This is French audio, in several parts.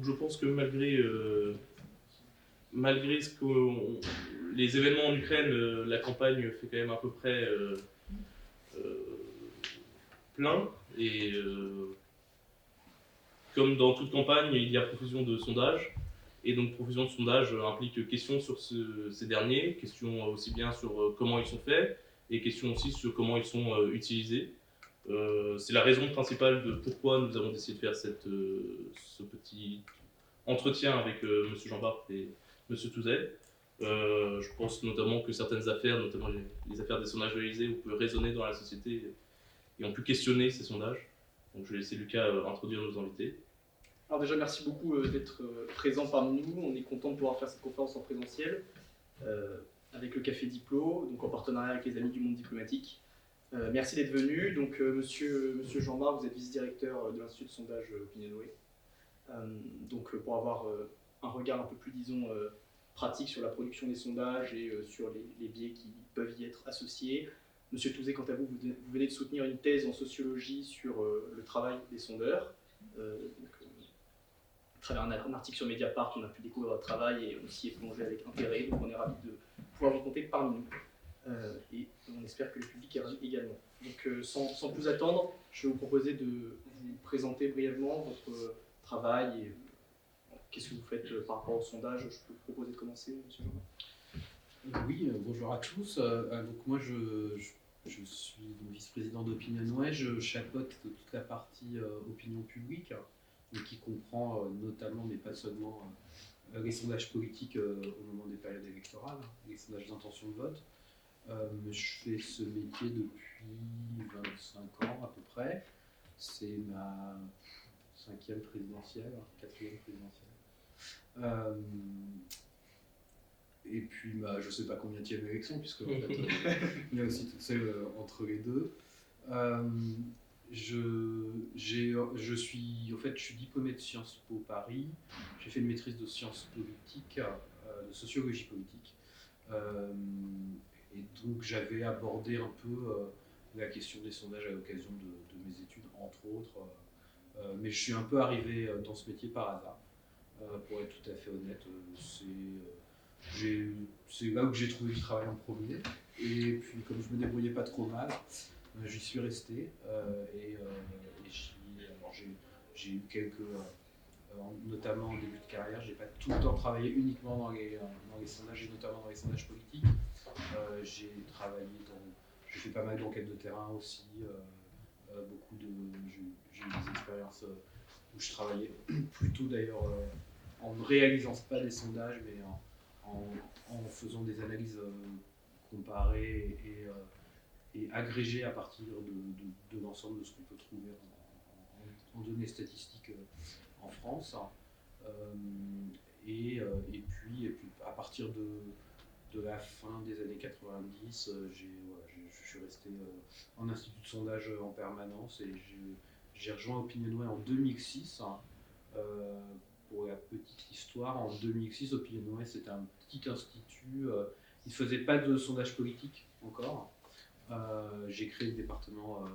je pense que malgré les événements en Ukraine, la campagne fait quand même à peu près plein. Et comme dans toute campagne, il y a profusion de sondages. Et donc profusion de sondages implique questions sur ces derniers, questions aussi bien sur comment ils sont faits, et questions aussi sur comment ils sont utilisés. C'est la raison principale de pourquoi nous avons décidé de faire ce petit entretien avec M. Jean-Bart et M. Touzet. Je pense notamment que certaines affaires, notamment les affaires des sondages de l'Élysée, ont pu résonner dans la société et ont pu questionner ces sondages. Donc je vais laisser Lucas introduire nos invités. Alors déjà, merci beaucoup d'être présent parmi nous. On est content de pouvoir faire cette conférence en présentiel avec le Café Diplo, donc en partenariat avec les Amis du Monde Diplomatique. Merci d'être venu. Donc, monsieur Jean-Bart, vous êtes vice-directeur de l'Institut de sondage OpinionWay. Donc, pour avoir un regard un peu plus, disons, pratique sur la production des sondages et sur les biais qui peuvent y être associés. Monsieur Touzet, quant à vous, vous venez de soutenir une thèse en sociologie sur le travail des sondeurs. À travers un article sur Mediapart, on a pu découvrir votre travail et on s'y est plongé avec intérêt. Donc, on est ravis de pouvoir vous compter parmi nous. Et on espère que le public est ravi également. Donc sans plus attendre, je vais vous proposer de vous présenter brièvement votre travail et qu'est-ce que vous faites par rapport au sondage. Je peux vous proposer de commencer, M. Jean-Bart. Oui, bonjour à tous. Donc moi je suis vice-président d'OpinionWay, je chapeaute toute la partie opinion publique, qui comprend notamment, mais pas seulement, les sondages politiques au moment des périodes électorales, les sondages d'intention de vote. Je fais ce métier depuis 25 ans à peu près. C'est ma 5e présidentielle, 4e présidentielle. Et puis je ne sais pas combien de élection, puisque en fait, il y a aussi toute celle entre les deux. Je suis diplômé de Sciences Po Paris. J'ai fait une maîtrise de sciences politiques, de sociologie politique. Et donc j'avais abordé un peu la question des sondages à l'occasion de mes études, entre autres. Mais je suis un peu arrivé dans ce métier par hasard. Pour être tout à fait honnête, c'est là où j'ai trouvé du travail en premier. Et puis comme je me débrouillais pas trop mal, j'y suis resté. J'ai eu quelques... notamment en début de carrière, j'ai pas tout le temps travaillé uniquement dans les sondages et notamment dans les sondages politiques. J'ai fait pas mal d'enquêtes de terrain aussi, j'ai eu des expériences où je travaillais plutôt d'ailleurs en ne réalisant pas des sondages, mais en faisant des analyses comparées et agrégées à partir de l'ensemble de ce qu'on peut trouver en données statistiques en France. Et puis à partir de la fin des années 90, je suis resté en institut de sondage en permanence et j'ai rejoint OpinionWay en 2006. Pour la petite histoire, en 2006, OpinionWay c'était un petit institut, il ne faisait pas de sondage politique encore. J'ai créé le département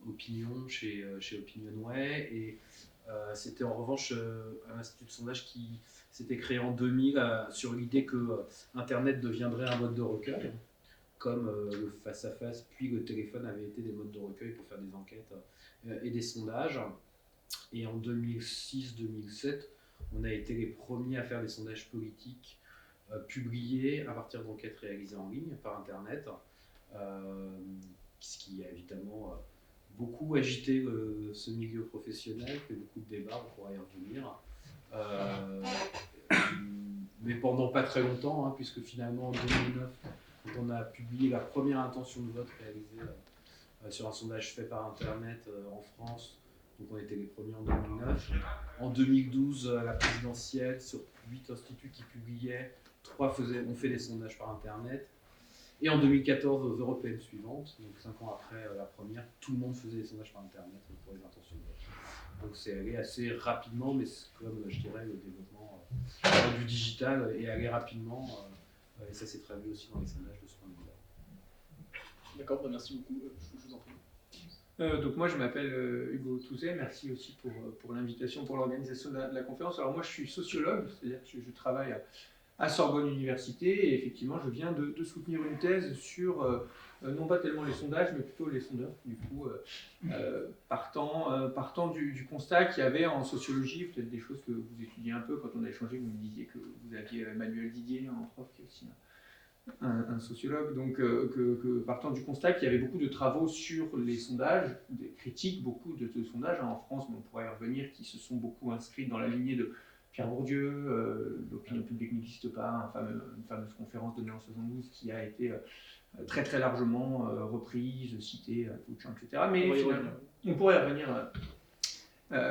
opinion chez OpinionWay et c'était en revanche un institut de sondage qui s'était créé en 2000 sur l'idée que Internet deviendrait un mode de recueil, comme le face-à-face puis le téléphone avaient été des modes de recueil pour faire des enquêtes et des sondages. Et en 2006-2007, on a été les premiers à faire des sondages politiques publiés à partir d'enquêtes réalisées en ligne par Internet, ce qui a évidemment beaucoup agité ce milieu professionnel, fait beaucoup de débats, on pourra y revenir. Mais pendant pas très longtemps, puisque finalement en 2009, quand on a publié la première intention de vote réalisée sur un sondage fait par Internet en France, donc on était les premiers en 2009. En 2012, à la présidentielle, sur 8 instituts qui publiaient, 3 ont fait des sondages par Internet. Et en 2014, aux européennes suivantes, donc 5 ans après la première, tout le monde faisait des sondages par Internet pour les intentions de vote. Donc c'est allé assez rapidement, mais c'est comme, je dirais, le développement du digital est allé rapidement. Et ça s'est traduit aussi dans les sondages de ce point de vue-là. D'accord, merci beaucoup. Je vous en prie. Donc moi je m'appelle Hugo Touzet, merci aussi pour l'invitation, pour l'organisation de la conférence. Alors moi je suis sociologue, c'est-à-dire que je travaille à Sorbonne Université et effectivement je viens de soutenir une thèse sur non pas tellement les sondages mais plutôt les sondeurs, du coup partant du constat qu'il y avait en sociologie, peut-être des choses que vous étudiez un peu quand on a échangé, vous me disiez que vous aviez Emmanuel Didier en prof qui est aussi un sociologue, donc que partant du constat qu'il y avait beaucoup de travaux sur les sondages, des critiques, beaucoup de sondages en France, mais on pourrait y revenir, qui se sont beaucoup inscrits dans la lignée de Pierre Bourdieu, l'opinion publique n'existe pas, une fameuse conférence donnée en 72 qui a été très très largement reprise, citée, etc. Mais finalement, on pourrait y revenir.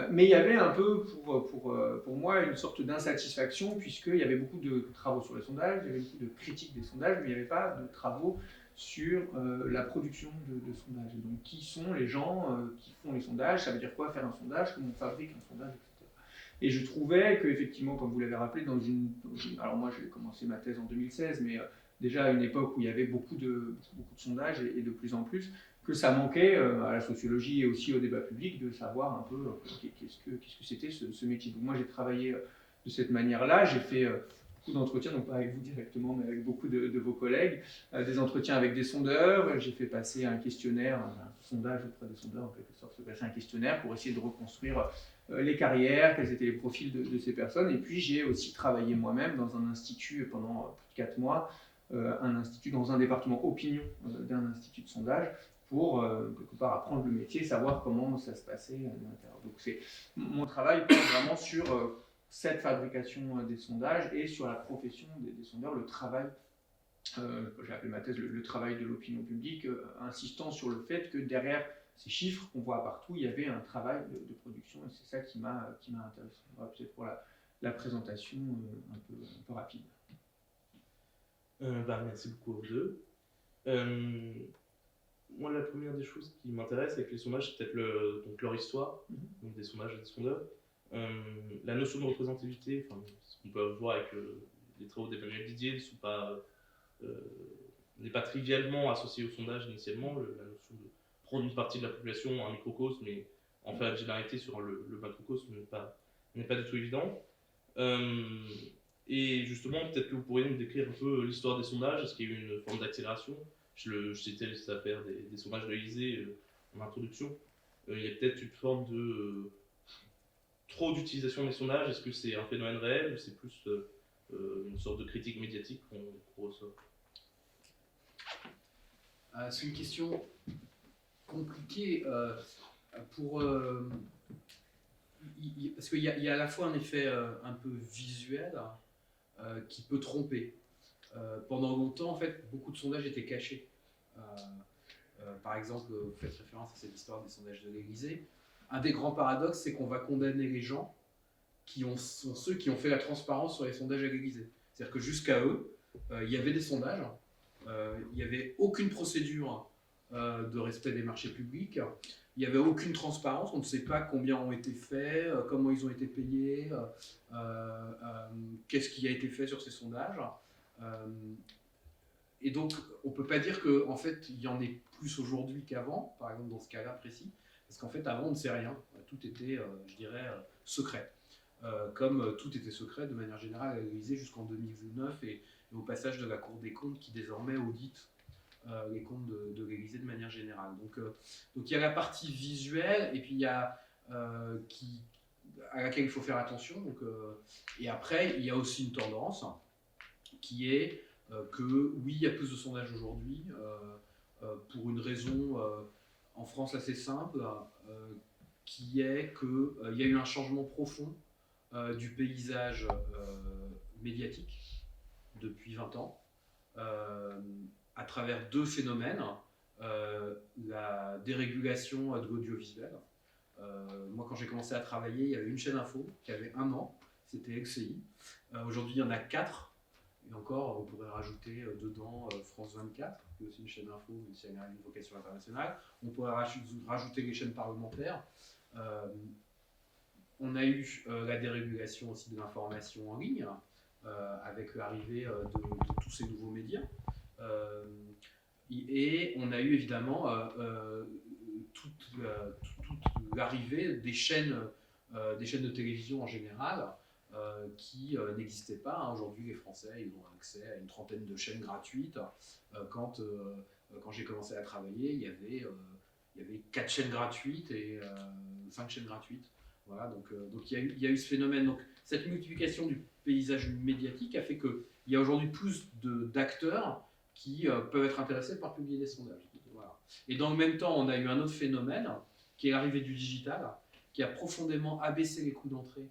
Mais il y avait un peu pour moi une sorte d'insatisfaction puisqu'il y avait beaucoup de travaux sur les sondages, il y avait beaucoup de critiques des sondages, mais il n'y avait pas de travaux sur la production de sondages. Et donc qui sont les gens qui font les sondages, ça veut dire quoi faire un sondage, comment on fabrique un sondage, etc. Et je trouvais qu'effectivement, comme vous l'avez rappelé, alors moi j'ai commencé ma thèse en 2016, mais déjà à une époque où il y avait beaucoup de sondages et de plus en plus, que ça manquait à la sociologie et aussi au débat public de savoir un peu qu'est-ce que c'était ce métier. Donc moi j'ai travaillé de cette manière-là, j'ai fait beaucoup d'entretiens, donc pas avec vous directement, mais avec beaucoup de vos collègues, des entretiens avec des sondeurs, j'ai fait passer un questionnaire, un sondage auprès des sondeurs, en quelque sorte, passer un questionnaire pour essayer de reconstruire les carrières, quels étaient les profils de ces personnes, et puis j'ai aussi travaillé moi-même dans un institut pendant plus de 4 mois, un institut dans un département opinion d'un institut de sondage, pour quelque part apprendre le métier, savoir comment ça se passait à l'intérieur. Donc mon travail porte vraiment sur cette fabrication des sondages et sur la profession des sondeurs, le travail, j'ai appelé ma thèse le travail de l'opinion publique, insistant sur le fait que derrière ces chiffres qu'on voit partout, il y avait un travail de production et c'est ça qui m'a intéressé. Voilà, peut-être pour la présentation un peu rapide. Merci beaucoup aux deux. Moi, la première des choses qui m'intéresse avec les sondages, c'est peut-être donc leur histoire, donc des sondages et des sondeurs. La notion de représentativité, ce qu'on peut voir avec les travaux d'Emmanuel Didier, n'est pas trivialement associée au sondage initialement. La notion de prendre une partie de la population, un microcosme, et en faire une généralité sur le macrocosme n'est pas du tout évident. Et justement, peut-être que vous pourriez nous décrire un peu l'histoire des sondages. Est-ce qu'il y a eu une forme d'accélération ? Je citais les affaires des sondages de l'Élysée en introduction. Il y a peut-être une forme de trop d'utilisation des sondages. Est-ce que c'est un phénomène réel ou c'est plus une sorte de critique médiatique qu'on ressort ? C'est une question compliquée parce qu'il y a à la fois un effet un peu visuel qui peut tromper. Pendant longtemps, en fait, beaucoup de sondages étaient cachés. Par exemple, vous faites référence à cette histoire des sondages de l'Élysée. Un des grands paradoxes, c'est qu'on va condamner les gens sont ceux qui ont fait la transparence sur les sondages à l'Élysée. C'est-à-dire que jusqu'à eux, il y avait des sondages, il n'y avait aucune procédure de respect des marchés publics, il n'y avait aucune transparence, on ne sait pas combien ont été faits, comment ils ont été payés, qu'est-ce qui a été fait sur ces sondages. Et donc, on ne peut pas dire qu'en fait, il y en ait plus aujourd'hui qu'avant, par exemple dans ce cas-là précis, parce qu'en fait, avant, on ne sait rien. Tout était, je dirais, secret. Comme tout était secret de manière générale à l'Élysée jusqu'en 2009 et au passage de la Cour des comptes qui désormais audite les comptes de l'Élysée de manière générale. Donc il y a la partie visuelle et puis il y a à laquelle il faut faire attention. Et après, il y a aussi une tendance qui est que oui, il y a plus de sondages aujourd'hui pour une raison en France assez simple, qui est qu'il y a eu un changement profond du paysage médiatique depuis 20 ans, à travers deux phénomènes, la dérégulation de l'audiovisuel. Moi, quand j'ai commencé à travailler, il y avait une chaîne info qui avait 1 an, c'était LCI. Aujourd'hui, il y en a 4. Et encore, on pourrait rajouter dedans France 24, qui est aussi une chaîne info, mais qui a une vocation internationale. On pourrait rajouter les chaînes parlementaires. On a eu la dérégulation aussi de l'information en ligne, avec l'arrivée de tous ces nouveaux médias. Et on a eu évidemment toute l'arrivée des chaînes de télévision en général qui n'existaient pas. Hein. Aujourd'hui, les Français ils ont accès à une trentaine de chaînes gratuites. Quand j'ai commencé à travailler, il y avait 4 chaînes gratuites et 5 chaînes gratuites. Voilà, donc il y a eu ce phénomène. Donc, cette multiplication du paysage médiatique a fait qu'il y a aujourd'hui plus d'acteurs qui peuvent être intéressés par publier des sondages. Voilà. Et dans le même temps, on a eu un autre phénomène qui est l'arrivée du digital, qui a profondément abaissé les coûts d'entrée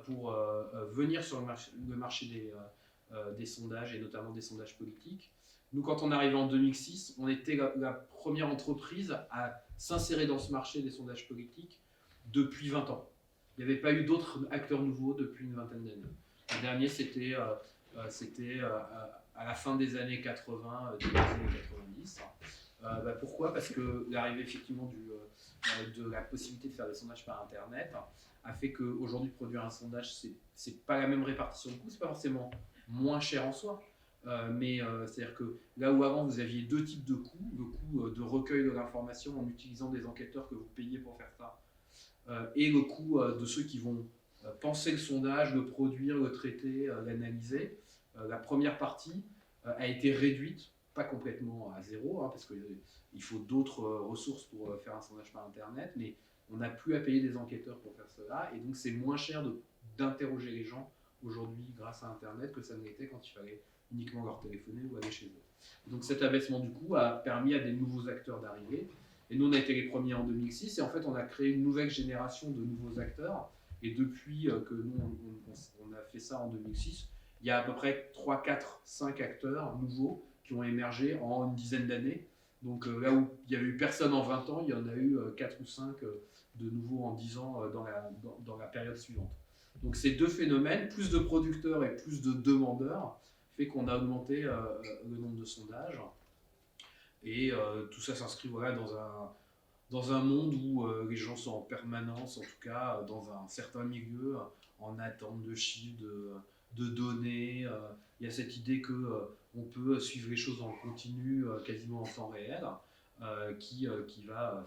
pour venir sur le marché des sondages, et notamment des sondages politiques. Nous, quand on est arrivé en 2006, on était la première entreprise à s'insérer dans ce marché des sondages politiques depuis 20 ans. Il n'y avait pas eu d'autres acteurs nouveaux depuis une vingtaine d'années. Le dernier, c'était à la fin des années 80, début des années 90. Pourquoi ? Parce que l'arrivée effectivement de la possibilité de faire des sondages par Internet a fait qu'aujourd'hui, produire un sondage, c'est pas la même répartition de coûts, c'est pas forcément moins cher en soi. C'est-à-dire que là où avant vous aviez deux types de coûts, le coût de recueil de l'information en utilisant des enquêteurs que vous payez pour faire ça, et le coût de ceux qui vont penser le sondage, le produire, le traiter, l'analyser. La première partie a été réduite, pas complètement à zéro, hein, parce qu'il faut d'autres ressources pour faire un sondage par Internet, mais on n'a plus à payer des enquêteurs pour faire cela, et donc c'est moins cher d'interroger les gens aujourd'hui grâce à Internet que ça ne l'était quand il fallait uniquement leur téléphoner ou aller chez eux. Donc cet abaissement du coût a permis à des nouveaux acteurs d'arriver. Et nous, on a été les premiers en 2006, et en fait, on a créé une nouvelle génération de nouveaux acteurs. Et depuis que nous, on a fait ça en 2006, il y a à peu près 3, 4, 5 acteurs nouveaux qui ont émergé en une dizaine d'années. Donc là où il n'y avait eu personne en 20 ans, il y en a eu 4 ou 5 de nouveaux en 10 ans dans la période suivante. Donc ces deux phénomènes, plus de producteurs et plus de demandeurs, fait qu'on a augmenté le nombre de sondages. Et tout ça s'inscrit dans un monde où les gens sont en permanence, en tout cas dans un certain milieu, en attente de chiffres, de données. Il y a cette idée qu'on peut suivre les choses en continu, quasiment en temps réel, qui va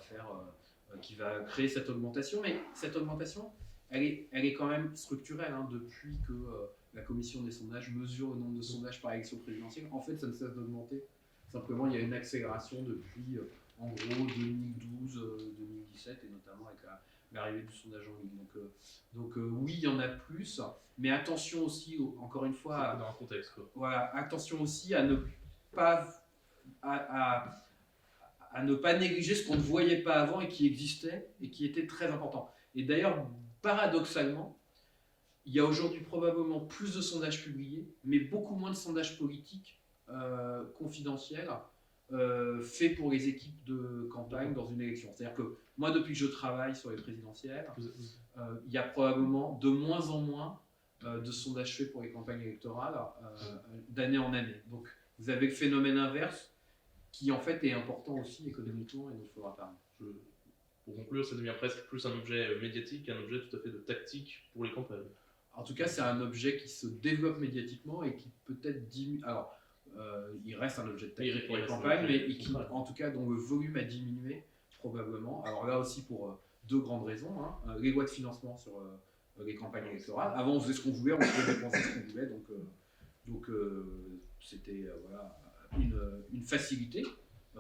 créer cette augmentation. Mais cette augmentation, elle est quand même structurelle. Hein, depuis que la commission des sondages mesure le nombre de sondages par élection présidentielle, en fait, ça ne cesse d'augmenter. Simplement, il y a une accélération depuis, en gros, 2012, 2017, et notamment avec l'arrivée du sondage en ligne. Donc oui, il y en a plus, mais attention aussi, encore une fois, dans un contexte, quoi. Voilà, attention aussi à ne pas négliger ce qu'on ne voyait pas avant et qui existait et qui était très important. Et d'ailleurs, paradoxalement, il y a aujourd'hui probablement plus de sondages publiés, mais beaucoup moins de sondages politiques confidentiels faits pour les équipes de campagne dans une élection. C'est-à-dire que moi, depuis que je travaille sur les présidentielles, il y a probablement de moins en moins de sondages faits pour les campagnes électorales d'année en année. Donc vous avez le phénomène inverse qui en fait est important aussi économiquement et dont il faudra parler. Pour conclure, ça devient presque plus un objet médiatique qu'un objet tout à fait de tactique pour les campagnes. En tout cas, c'est un objet qui se développe médiatiquement et qui peut-être diminue. Alors, il reste un objet de tactique pour les campagnes, mais qui, en tout cas, dont le volume a diminué probablement. Alors là aussi pour deux grandes raisons. Hein. Les lois de financement sur les campagnes électorales. Avant, on faisait ce qu'on voulait, on pouvait dépenser ce qu'on voulait, donc c'était voilà, une facilité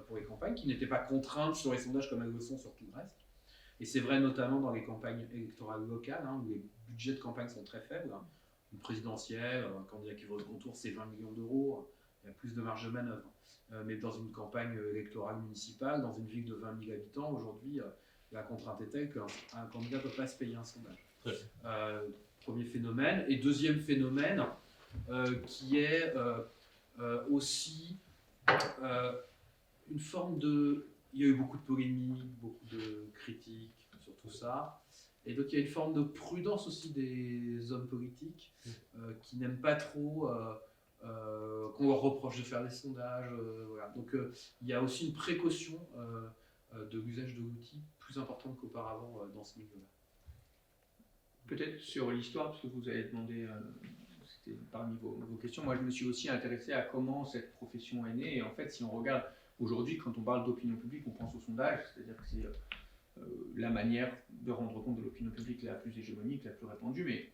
pour les campagnes qui n'étaient pas contraintes sur les sondages comme elles le sont sur tout le reste. Et c'est vrai notamment dans les campagnes électorales locales, hein, où les budgets de campagne sont très faibles. Hein. Une présidentielle, un candidat qui va au second tour, c'est 20 millions d'euros. Il y a plus de marge de manœuvre. Mais dans une campagne électorale municipale, dans une ville de 20 000 habitants, aujourd'hui, la contrainte est telle qu'un candidat ne peut pas se payer un sondage. Premier phénomène. Et deuxième phénomène, qui est aussi une forme de... Il y a eu beaucoup de polémiques, beaucoup de critiques sur tout ça. Et donc il y a une forme de prudence aussi des hommes politiques qui n'aiment pas trop qu'on leur reproche de faire des sondages. Voilà. Donc il y a aussi une précaution de l'usage de l'outil plus importante qu'auparavant dans ce milieu-là. Peut-être sur l'histoire, parce que vous avez demandé, c'était parmi vos questions, moi je me suis aussi intéressé à comment cette profession est née. Et en fait, si on regarde Aujourd'hui, quand on parle d'opinion publique, on pense au sondage, c'est-à-dire que c'est la manière de rendre compte de l'opinion publique la plus hégémonique, la plus répandue. Mais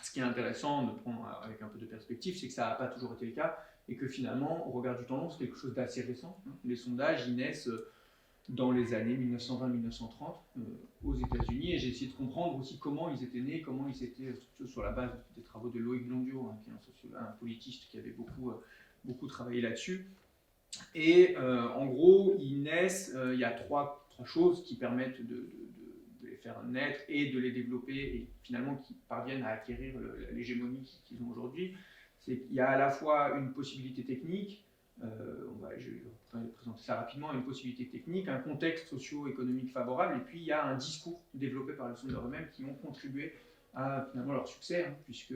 ce qui est intéressant de prendre avec un peu de perspective, c'est que ça n'a pas toujours été le cas et que finalement, au regard du temps long, c'est quelque chose d'assez récent. Les sondages, ils naissent dans les années 1920-1930 aux États-Unis, et j'ai essayé de comprendre aussi comment ils étaient nés, comment ils étaient sur la base des travaux de Loïc Blondiot, qui est un politiste qui avait beaucoup travaillé là-dessus. Et en gros, ils naissent, il y a trois choses qui permettent de les faire naître et de les développer, et finalement qui parviennent à acquérir l'hégémonie qu'ils ont aujourd'hui. C'est qu'il y a à la fois une possibilité technique, je vais présenter ça rapidement, une possibilité technique, un contexte socio-économique favorable, et puis il y a un discours développé par les sondeurs eux-mêmes qui ont contribué à finalement leur succès, puisque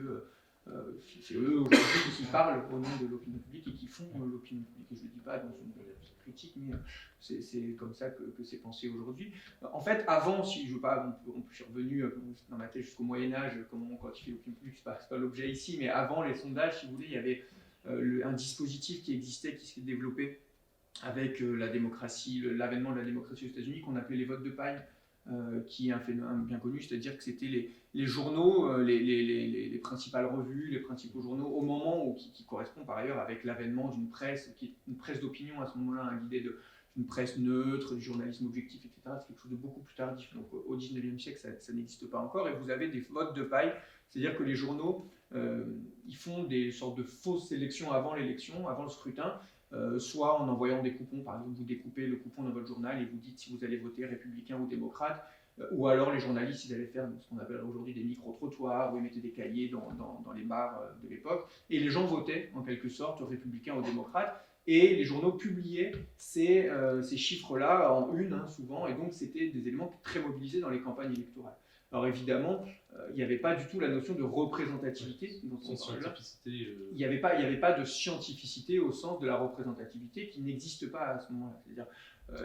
c'est eux aujourd'hui qui parlent au nom de l'opinion publique et qui font l'opinion publique. Et je ne le dis pas dans une critique, mais c'est comme ça que c'est pensé aujourd'hui. En fait, avant, si je veux pas, on peut, je suis revenu dans ma tête jusqu'au Moyen-Âge, comment on quantifie l'opinion publique, c'est pas l'objet ici, mais avant les sondages, si vous voulez, il y avait un dispositif qui existait, qui s'est développé avec la démocratie, l'avènement de la démocratie aux États-Unis, qu'on appelait les votes de paille, qui est un phénomène bien connu, c'est-à-dire que c'était les journaux, les principales revues, les principaux journaux, au moment où, qui correspond par ailleurs avec l'avènement d'une presse, qui est une presse d'opinion à ce moment-là, guidée d'une presse neutre, du journalisme objectif, etc. C'est quelque chose de beaucoup plus tardif. Donc au XIXe siècle, ça n'existe pas encore, et vous avez des votes de paille, c'est-à-dire que les journaux, ils font des sortes de fausses sélections avant l'élection, avant le scrutin, soit en envoyant des coupons, par exemple vous découpez le coupon dans votre journal et vous dites si vous allez voter républicain ou démocrate, ou alors les journalistes ils allaient faire ce qu'on appelle aujourd'hui des micro-trottoirs, où ils mettaient des cahiers dans les bars de l'époque, et les gens votaient en quelque sorte républicain ou démocrate, et les journaux publiaient ces chiffres-là en une, souvent, et donc c'était des éléments très mobilisés dans les campagnes électorales. Alors évidemment, il n'y avait pas du tout la notion de représentativité dans ce sens-là. Il n'y avait pas de scientificité au sens de la représentativité qui n'existe pas à ce moment-là. C'est-à-dire,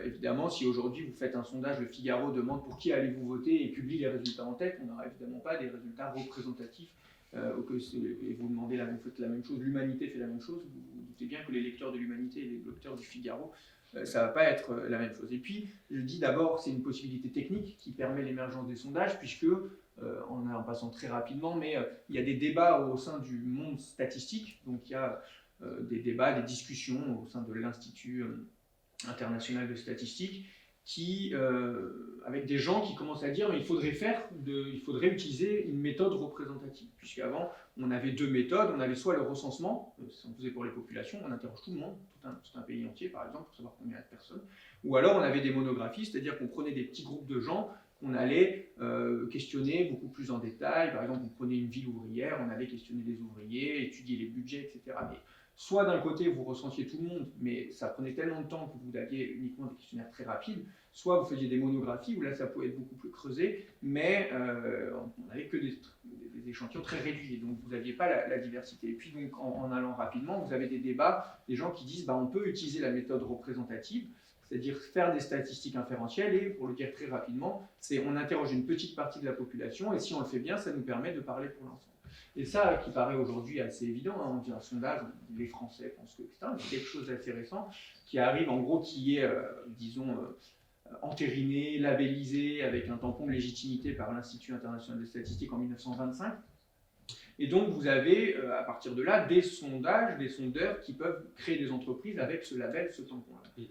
évidemment, si aujourd'hui vous faites un sondage, le Figaro demande pour qui allez-vous voter et publie les résultats en tête, on n'aura évidemment pas des résultats représentatifs. Et vous demandez vous faites la même chose, l'Humanité fait la même chose, vous doutez bien que les lecteurs de l'Humanité et les lecteurs du Figaro, ça ne va pas être la même chose. Et puis, je dis d'abord, c'est une possibilité technique qui permet l'émergence des sondages, puisque, en passant très rapidement, mais il y a des débats au sein du monde statistique, donc il y a des débats, des discussions au sein de l'Institut international de statistique, avec des gens qui commencent à dire mais il faudrait utiliser une méthode représentative, puisqu'avant on avait deux méthodes, on avait soit le recensement, ça on faisait pour les populations, on interroge tout le monde, tout un pays entier par exemple pour savoir combien il y a de personnes, ou alors on avait des monographies, c'est-à-dire qu'on prenait des petits groupes de gens qu'on allait questionner beaucoup plus en détail. Par exemple, on prenait une ville ouvrière, on allait questionner les ouvriers, étudier les budgets, etc. Mais soit d'un côté vous recensiez tout le monde, mais ça prenait tellement de temps que vous aviez uniquement des questionnaires très rapides, soit vous faisiez des monographies où là ça pouvait être beaucoup plus creusé, mais on n'avait que des échantillons très réduits, donc vous n'aviez pas la diversité. Et puis donc en allant rapidement, vous avez des débats, des gens qui disent on peut utiliser la méthode représentative, c'est-à-dire faire des statistiques inférentielles, et pour le dire très rapidement, on interroge une petite partie de la population, et si on le fait bien, ça nous permet de parler pour l'ensemble. Et ça, qui paraît aujourd'hui assez évident, on dit un sondage, les Français pensent que, etc., mais quelque chose d'assez récent, qui arrive en gros, qui est, entériné, labellisé, avec un tampon de légitimité par l'Institut international de statistique en 1925. Et donc vous avez, à partir de là, des sondages, des sondeurs qui peuvent créer des entreprises avec ce label, ce tampon-là.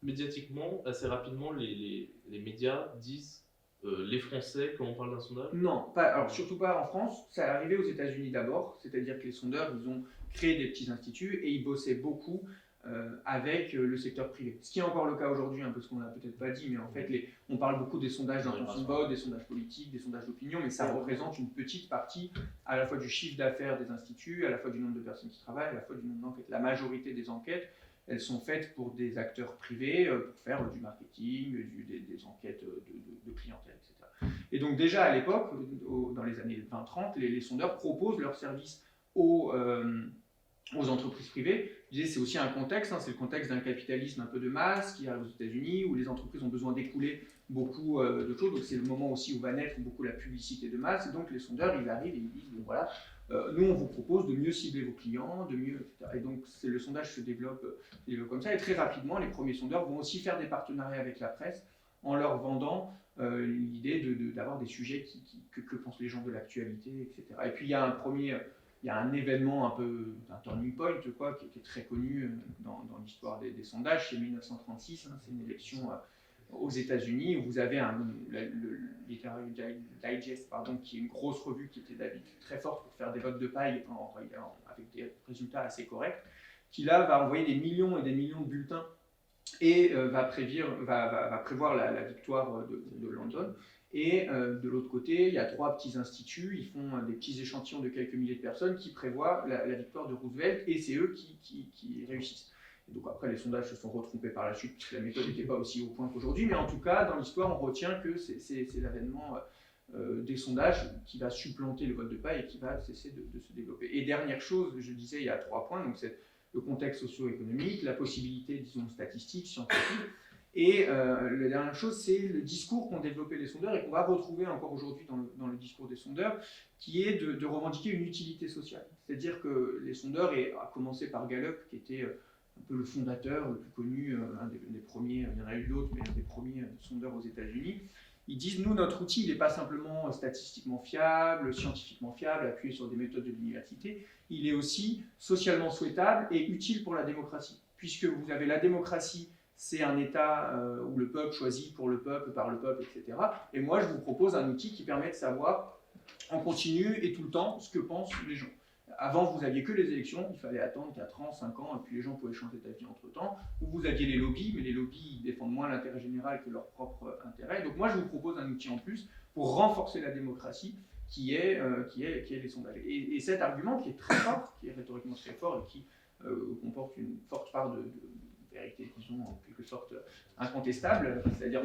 Médiatiquement, assez rapidement, les médias disent les Français quand on parle d'un sondage? Non, alors surtout pas en France. Ça est arrivé aux États-Unis d'abord, c'est-à-dire que les sondeurs, ils ont créé des petits instituts et ils bossaient beaucoup avec le secteur privé. Ce qui est encore le cas aujourd'hui, un peu ce qu'on n'a peut-être pas dit, mais en fait, on parle beaucoup des sondages d'intention de vote, des sondages politiques, des sondages d'opinion, mais ça représente une petite partie à la fois du chiffre d'affaires des instituts, à la fois du nombre de personnes qui travaillent, à la fois du nombre d'enquêtes. La majorité des enquêtes, elles sont faites pour des acteurs privés, pour faire du marketing, des enquêtes de clientèle, etc. Et donc déjà à l'époque, dans les années 20-30, les sondeurs proposent leurs services aux entreprises privées. Je disais, c'est aussi un contexte, c'est le contexte d'un capitalisme un peu de masse qui arrive aux États-Unis, où les entreprises ont besoin d'écouler beaucoup de choses. Donc c'est le moment aussi où va naître beaucoup la publicité de masse. Et donc les sondeurs, ils arrivent et ils disent, bon voilà, nous on vous propose de mieux cibler vos clients, de mieux, etc. Et donc le sondage se développe comme ça. Et très rapidement, les premiers sondeurs vont aussi faire des partenariats avec la presse en leur vendant l'idée d'avoir des sujets que pensent les gens de l'actualité, etc. Et puis il y a un événement un peu, un turning point, quoi, qui est très connu dans l'histoire des sondages, c'est 1936, c'est une élection aux États-Unis où vous avez le Literary Digest, qui est une grosse revue qui était d'habitude très forte pour faire des votes de paille avec des résultats assez corrects, qui là va envoyer des millions et des millions de bulletins et va prévoir la victoire de London. Et de l'autre côté, il y a 3 petits instituts, ils font des petits échantillons de quelques milliers de personnes qui prévoient la victoire de Roosevelt, et c'est eux qui réussissent. Et donc après, les sondages se sont retrompés par la suite, puisque la méthode n'était pas aussi au point qu'aujourd'hui, mais en tout cas, dans l'histoire, on retient que c'est l'avènement des sondages qui va supplanter le vote de paille et qui va cesser de se développer. Et dernière chose, je disais, il y a 3 points, donc c'est le contexte socio-économique, la possibilité, disons, statistique, scientifique, et la dernière chose, c'est le discours qu'ont développé les sondeurs et qu'on va retrouver encore aujourd'hui dans le discours des sondeurs, qui est de revendiquer une utilité sociale. C'est-à-dire que les sondeurs, et à commencer par Gallup, qui était un peu le fondateur, le plus connu, un des premiers, il y en a eu d'autres, mais un des premiers sondeurs aux États-Unis, ils disent, nous, notre outil, il n'est pas simplement statistiquement fiable, scientifiquement fiable, appuyé sur des méthodes de l'université, il est aussi socialement souhaitable et utile pour la démocratie. Puisque vous avez la démocratie, c'est un État où le peuple choisit pour le peuple, par le peuple, etc. Et moi, je vous propose un outil qui permet de savoir en continu et tout le temps ce que pensent les gens. Avant, vous n'aviez que les élections, il fallait attendre 4 ans, 5 ans, et puis les gens pouvaient changer d'avis entre-temps. Ou vous aviez les lobbies, mais les lobbies défendent moins l'intérêt général que leur propre intérêt. Donc moi, je vous propose un outil en plus pour renforcer la démocratie, qui est les sondages. Et cet argument qui est très fort, qui est rhétoriquement très fort et qui comporte une forte part de vérité, disons, en quelque sorte incontestable, c'est-à-dire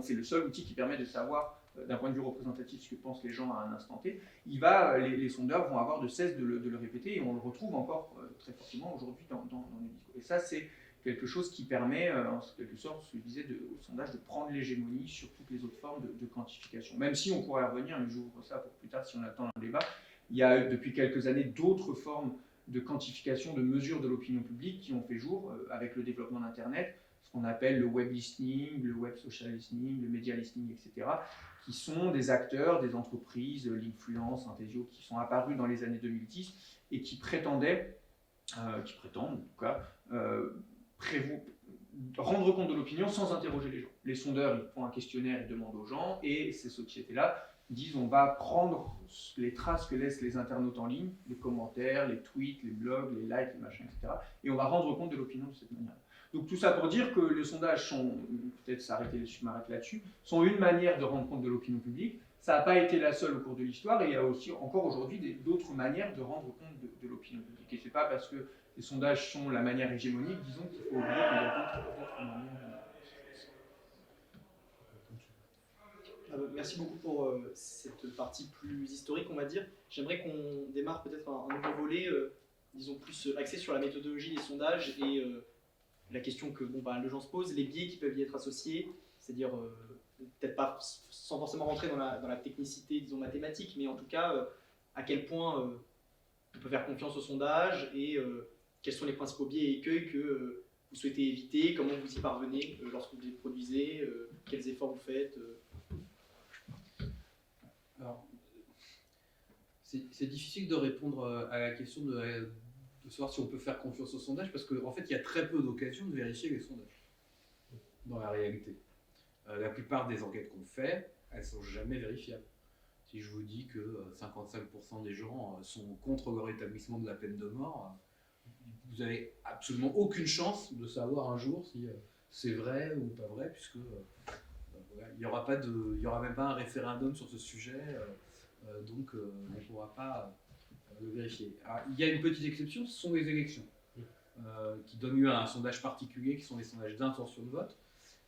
c'est le seul outil qui permet de savoir d'un point de vue représentatif ce que pensent les gens à un instant T, les sondeurs vont avoir de cesse de le répéter, et on le retrouve encore très fortement aujourd'hui dans les discours. Et ça, c'est quelque chose qui permet, en quelque sorte, ce que je disais, au sondage, de prendre l'hégémonie sur toutes les autres formes de quantification. Même si on pourrait y revenir, mais j'ouvre ça pour plus tard si on attend un débat, il y a depuis quelques années d'autres formes de quantification, de mesure de l'opinion publique qui ont fait jour avec le développement d'Internet, ce qu'on appelle le web listening, le web social listening, le media listening, etc., qui sont des acteurs, des entreprises, l'influence, Synthesio, qui sont apparus dans les années 2010 et qui prétendent en tout cas, rendre compte de l'opinion sans interroger les gens. Les sondeurs, ils font un questionnaire, ils demandent aux gens, et ces sociétés-là disent on va prendre les traces que laissent les internautes en ligne, les commentaires, les tweets, les blogs, les likes, les machins, etc. Et on va rendre compte de l'opinion de cette manière-là. Donc tout ça pour dire que les sondages sont, peut-être je m'arrête là-dessus, sont une manière de rendre compte de l'opinion publique. Ça n'a pas été la seule au cours de l'histoire, et il y a aussi encore aujourd'hui d'autres manières de rendre compte de l'opinion publique. Et c'est pas parce que les sondages sont la manière hégémonique, disons, qu'il faut oublier qu'il y a d'autres manières. Merci beaucoup pour cette partie plus historique, on va dire. J'aimerais qu'on démarre peut-être un nouveau volet, disons plus axé sur la méthodologie des sondages et la question que pas mal de gens se posent, les biais qui peuvent y être associés, c'est-à-dire peut-être pas sans forcément rentrer dans la technicité, disons mathématique, mais en tout cas à quel point on peut faire confiance au sondage et quels sont les principaux biais et écueils que vous souhaitez éviter, comment vous y parvenez lorsque vous les produisez, quels efforts vous faites. Alors, c'est difficile de répondre à la question de savoir si on peut faire confiance au sondage, parce qu'en fait, il y a très peu d'occasions de vérifier les sondages, dans la réalité. La plupart des enquêtes qu'on fait, elles ne sont jamais vérifiables. Si je vous dis que 55% des gens sont contre le rétablissement de la peine de mort, vous n'avez absolument aucune chance de savoir un jour si c'est vrai ou pas vrai, puisque il n'y aura même pas un référendum sur ce sujet, donc on ne pourra pas le vérifier. Alors, il y a une petite exception, ce sont les élections, qui donnent lieu à un sondage particulier, qui sont les sondages d'intention de vote.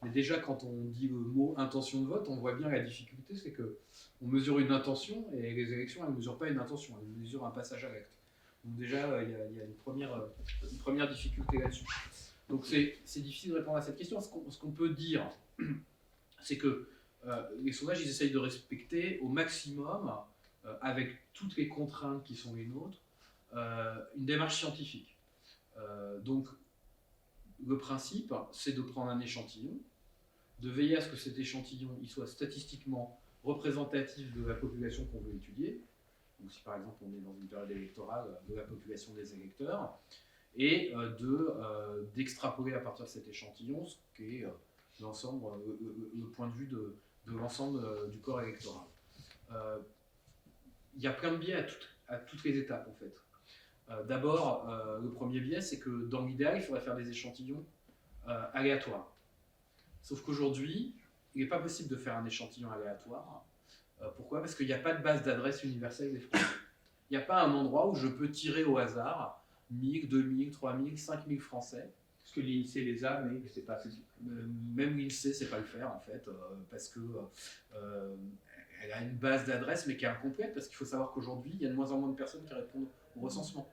Mais déjà, quand on dit le mot intention de vote, on voit bien la difficulté, c'est qu'on mesure une intention, et les élections, elles ne mesurent pas une intention, elles mesurent un passage à l'acte. Donc déjà, il y a une première difficulté là-dessus. Donc c'est difficile de répondre à cette question. Ce qu'on peut dire c'est que les sondages, ils essayent de respecter au maximum, avec toutes les contraintes qui sont les nôtres, une démarche scientifique. Donc, le principe, c'est de prendre un échantillon, de veiller à ce que cet échantillon il soit statistiquement représentatif de la population qu'on veut étudier. Donc, si par exemple on est dans une période électorale, de la population des électeurs, et d'extrapoler à partir de cet échantillon ce qui est l'ensemble, le point de vue de l'ensemble du corps électoral. Il y a plein de biais à toutes les étapes en fait. D'abord, le premier biais, c'est que dans l'idéal, il faudrait faire des échantillons aléatoires. Sauf qu'aujourd'hui, il n'est pas possible de faire un échantillon aléatoire. Pourquoi ? Parce qu'il n'y a pas de base d'adresse universelle des Français. Il n'y a pas un endroit où je peux tirer au hasard 1000, 2000, 3000, 5000 Français. Parce que l'INSEE les a, mais c'est pas accessible. Même l'INSEE ne sait pas le faire en fait, parce que elle a une base d'adresse mais qui est incomplète, parce qu'il faut savoir qu'aujourd'hui, il y a de moins en moins de personnes qui répondent au recensement.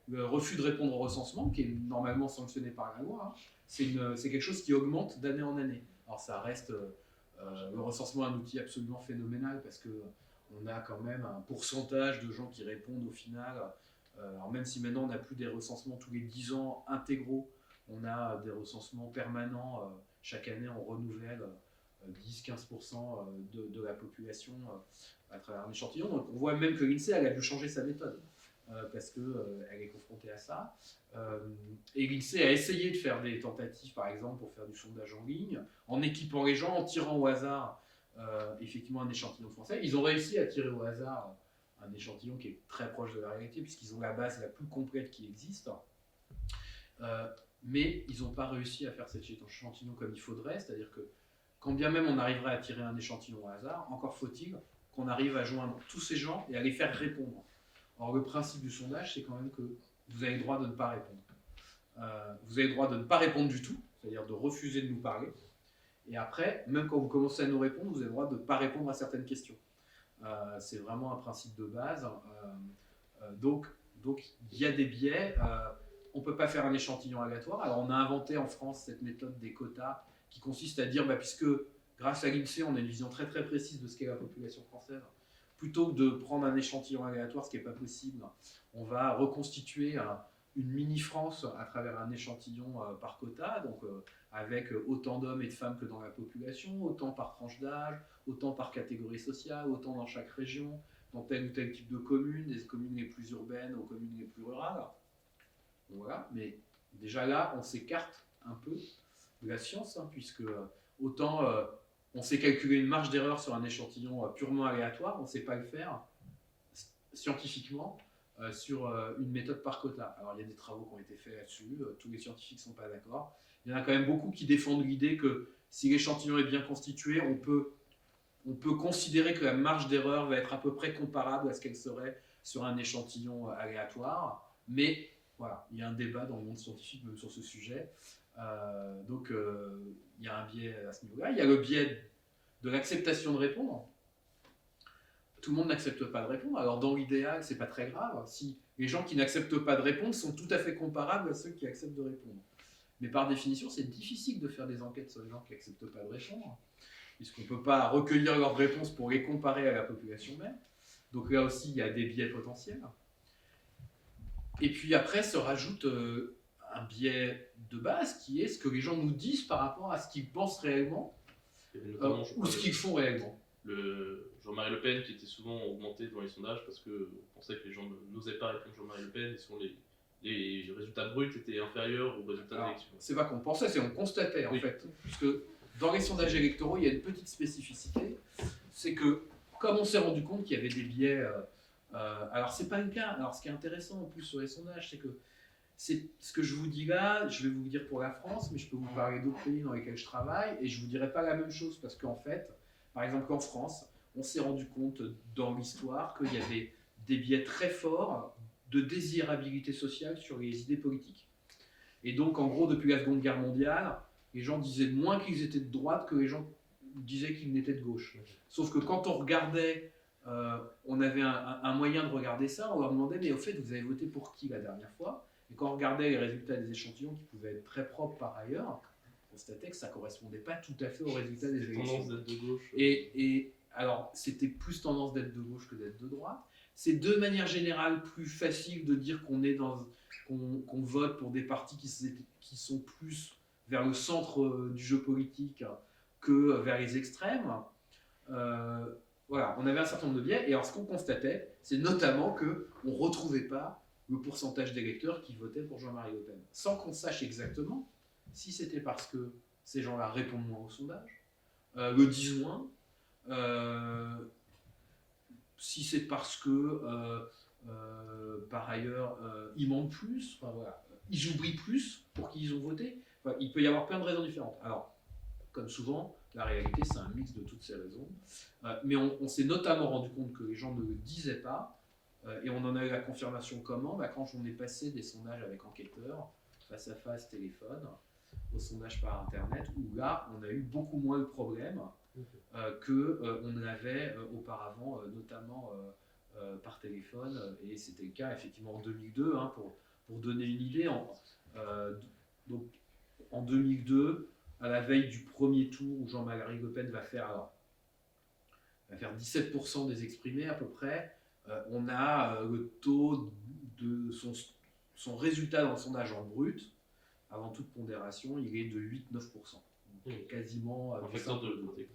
Le refus de répondre au recensement, qui est normalement sanctionné par la loi, hein, c'est quelque chose qui augmente d'année en année. Alors ça reste, le recensement est un outil absolument phénoménal, parce qu'on a quand même un pourcentage de gens qui répondent au final. Alors même si maintenant on n'a plus des recensements tous les 10 ans intégraux, on a des recensements permanents. Chaque année, on renouvelle 10-15% de la population à travers un échantillon. Donc on voit même que l'INSEE elle a dû changer sa méthode parce qu'elle est confrontée à ça. Et l'INSEE a essayé de faire des tentatives, par exemple, pour faire du sondage en ligne, en équipant les gens, en tirant au hasard effectivement un échantillon français. Ils ont réussi à tirer au hasard un échantillon qui est très proche de la réalité, puisqu'ils ont la base la plus complète qui existe. Mais ils n'ont pas réussi à faire cet échantillon comme il faudrait, c'est-à-dire que quand bien même on arriverait à tirer un échantillon au hasard, encore faut-il qu'on arrive à joindre tous ces gens et à les faire répondre. Or, le principe du sondage, c'est quand même que vous avez le droit de ne pas répondre. Vous avez le droit de ne pas répondre du tout, c'est-à-dire de refuser de nous parler. Et après, même quand vous commencez à nous répondre, vous avez le droit de ne pas répondre à certaines questions. C'est vraiment un principe de base. Donc, il y a des biais. On ne peut pas faire un échantillon aléatoire. Alors, on a inventé en France cette méthode des quotas qui consiste à dire, puisque grâce à l'INSEE, on a une vision très très précise de ce qu'est la population française, plutôt que de prendre un échantillon aléatoire, ce qui n'est pas possible, on va reconstituer une mini-France à travers un échantillon par quota, donc avec autant d'hommes et de femmes que dans la population, autant par tranche d'âge, autant par catégorie sociale, autant dans chaque région, dans tel ou tel type de commune, des communes les plus urbaines aux communes les plus rurales. Donc voilà, mais déjà là, on s'écarte un peu de la science, puisque autant on sait calculer une marge d'erreur sur un échantillon purement aléatoire, on ne sait pas le faire scientifiquement sur une méthode par quota. Alors il y a des travaux qui ont été faits là-dessus, tous les scientifiques ne sont pas d'accord. Il y en a quand même beaucoup qui défendent l'idée que si l'échantillon est bien constitué, on peut considérer que la marge d'erreur va être à peu près comparable à ce qu'elle serait sur un échantillon aléatoire, mais voilà, il y a un débat dans le monde scientifique même sur ce sujet. Donc il y a un biais à ce niveau-là. Il y a le biais de l'acceptation de répondre. Tout le monde n'accepte pas de répondre. Alors dans l'idéal, c'est pas très grave. Si les gens qui n'acceptent pas de répondre sont tout à fait comparables à ceux qui acceptent de répondre. Mais par définition, c'est difficile de faire des enquêtes sur les gens qui n'acceptent pas de répondre, puisqu'on ne peut pas recueillir leurs réponses pour les comparer à la population même. Donc là aussi, il y a des biais potentiels. Et puis après se rajoute un biais de base qui est ce que les gens nous disent par rapport à ce qu'ils pensent réellement ou ce qu'ils font réellement. Jean-Marie Le Pen qui était souvent augmenté dans les sondages parce qu'on pensait que les gens n'osaient pas répondre Jean-Marie Le Pen et les résultats bruts étaient inférieurs aux résultats d'élection. C'est pas qu'on pensait, c'est qu'on constatait en fait. Parce que dans les sondages électoraux, il y a une petite spécificité, c'est que comme on s'est rendu compte qu'il y avait des biais, alors c'est pas le cas. Alors ce qui est intéressant en plus sur les sondages, c'est que c'est ce que je vous dis là, je vais vous dire pour la France, mais je peux vous parler d'autres pays dans lesquels je travaille et je vous dirai pas la même chose parce qu'en fait, par exemple en France, on s'est rendu compte dans l'histoire qu'il y avait des biais très forts de désirabilité sociale sur les idées politiques. Et donc en gros, depuis la Seconde Guerre mondiale, les gens disaient moins qu'ils étaient de droite que les gens disaient qu'ils n'étaient de gauche. Sauf que quand on regardait, on avait un moyen de regarder ça, on leur demandait mais au fait vous avez voté pour qui la dernière fois ? Et quand on regardait les résultats des échantillons qui pouvaient être très propres par ailleurs, constatait que ça correspondait pas tout à fait au résultat des C'était élections. tendance d'être de gauche. Et alors, c'était plus tendance d'être de gauche que d'être de droite. C'est de manière générale plus facile de dire qu'on vote pour des partis qui sont plus vers le centre du jeu politique que vers les extrêmes. Voilà, on avait un certain nombre de biais. Et alors, ce qu'on constatait, c'est notamment qu'on ne retrouvait pas le pourcentage d'électeurs qui votaient pour Jean-Marie Le Pen, sans qu'on sache exactement si c'était parce que ces gens-là répondent moins au sondage, le disent moins, si c'est parce que par ailleurs ils mentent plus, enfin, voilà, ils j'oublie plus pour qui ils ont voté. Enfin, il peut y avoir plein de raisons différentes. Alors, comme souvent, la réalité c'est un mix de toutes ces raisons. Mais on s'est notamment rendu compte que les gens ne le disaient pas, et on en a eu la confirmation comment quand on est passé des sondages avec enquêteurs, face à face, téléphone, au sondage par internet, où là on a eu beaucoup moins de problèmes qu'on ne l'avait auparavant, notamment par téléphone, et c'était le cas effectivement en 2002, pour donner une idée. Donc, en 2002, à la veille du premier tour où Jean-Marie Le Pen va faire 17% des exprimés à peu près, on a le taux de son résultat dans le sondage en brut, avant toute pondération, il est de 8-9%. Donc, quasiment un facteur de voter.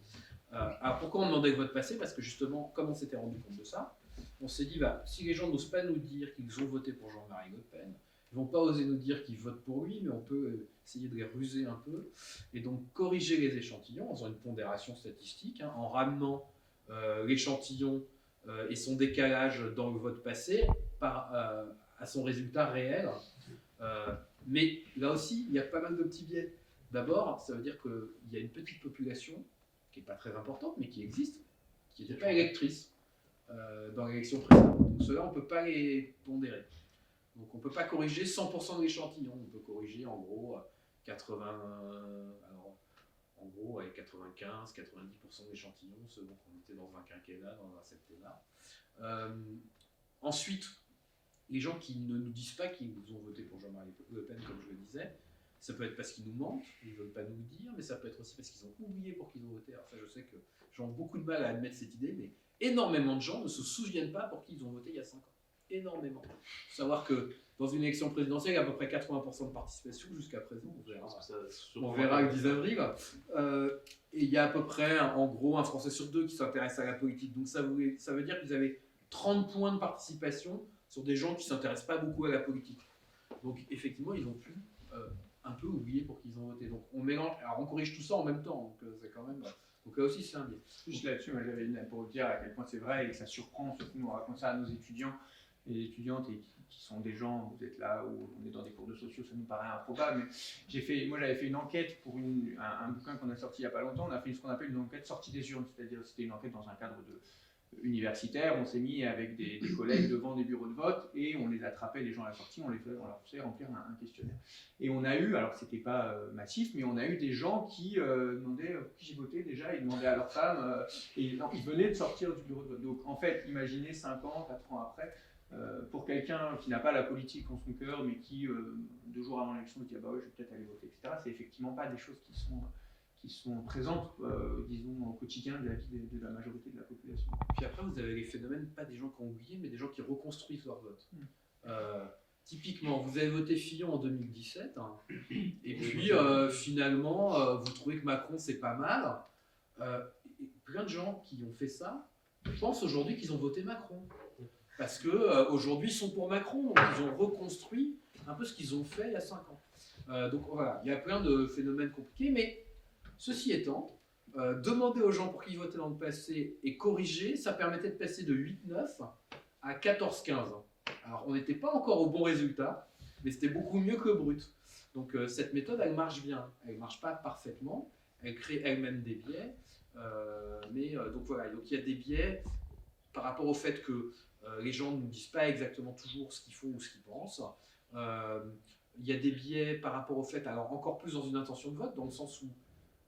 Alors pourquoi on demandait le vote passé? Parce que justement, comme on s'était rendu compte de ça, on s'est dit, si les gens n'osent pas nous dire qu'ils ont voté pour Jean-Marie Le Pen, ils ne vont pas oser nous dire qu'ils votent pour lui, mais on peut essayer de les ruser un peu, et donc corriger les échantillons en faisant une pondération statistique, en ramenant l'échantillon et son décalage dans le vote passé à son résultat réel. Mais là aussi, il y a pas mal de petits biais. D'abord, ça veut dire qu'il y a une petite population qui n'est pas très importante, mais qui existe, qui n'était pas électrice dans l'élection précédente. Donc ceux-là, on ne peut pas les pondérer. Donc on ne peut pas corriger 100% de l'échantillon. On peut corriger en gros 95-90% de l'échantillon, selon qu'on était dans un quinquennat, dans un septennat. Ensuite, les gens qui ne nous disent pas qu'ils ont voté pour Jean-Marie Le Pen, comme je le disais, ça peut être parce qu'ils nous mentent, ils ne veulent pas nous le dire, mais ça peut être aussi parce qu'ils ont oublié pour qui ils ont voté. Alors ça, je sais que j'ai beaucoup de mal à admettre cette idée, mais énormément de gens ne se souviennent pas pour qui ils ont voté il y a 5 ans. Énormément. Il faut savoir que dans une élection présidentielle, il y a à peu près 80% de participation jusqu'à présent. On verra le 10 avril. Et il y a à peu près, en gros, un Français sur 2 qui s'intéresse à la politique. Donc ça veut dire que vous avez 30 points de participation sur des gens qui ne s'intéressent pas beaucoup à la politique. Donc effectivement, ils ont pu un peu oublier pour qui ils ont voté. Donc on mélange, alors on corrige tout ça en même temps, donc c'est quand même... Donc là aussi c'est un biais. Juste là-dessus, moi j'avais une pour dire à quel point c'est vrai et que ça surprend, surtout nous on raconte ça à nos étudiants et les étudiantes et qui sont des gens, vous êtes là où on est dans des cours de sociaux, ça nous paraît improbable, mais moi j'avais fait une enquête pour un bouquin qu'on a sorti il n'y a pas longtemps, on a fait ce qu'on appelle une enquête sortie des urnes, c'est-à-dire c'était une enquête dans un cadre universitaire, on s'est mis avec des collègues devant des bureaux de vote et on les attrapait, les gens à la sortie, on leur faisait remplir un questionnaire. Et on a eu, alors c'était pas massif, mais on a eu des gens qui demandaient qui j'ai voté déjà, ils demandaient à leur femme, et non, ils venaient de sortir du bureau de vote. Donc en fait, imaginez 5 ans, 4 ans après, pour quelqu'un qui n'a pas la politique en son cœur, mais qui 2 jours avant l'élection se dit ah bah ouais, je vais peut-être aller voter, etc. C'est effectivement pas des choses qui sont présentes, disons, au quotidien de la vie de la majorité de la population. Puis après, vous avez les phénomènes, pas des gens qui ont oublié, mais des gens qui reconstruisent leur vote. Typiquement, vous avez voté Fillon en 2017, et puis finalement, vous trouvez que Macron, c'est pas mal. Plein de gens qui ont fait ça pensent aujourd'hui qu'ils ont voté Macron. Parce qu'aujourd'hui, ils sont pour Macron, donc ils ont reconstruit un peu ce qu'ils ont fait il y a 5 ans. Donc voilà, il y a plein de phénomènes compliqués, mais ceci étant, demander aux gens pour qui ils votaient dans le passé et corriger, ça permettait de passer de 8-9 à 14-15. Alors on n'était pas encore au bon résultat, mais c'était beaucoup mieux que brut. Donc cette méthode, elle marche bien. Elle ne marche pas parfaitement, elle crée elle-même des biais, donc voilà, donc il y a des biais par rapport au fait que les gens ne nous disent pas exactement toujours ce qu'ils font ou ce qu'ils pensent. Il y a des biais par rapport au fait, alors encore plus dans une intention de vote, dans le sens où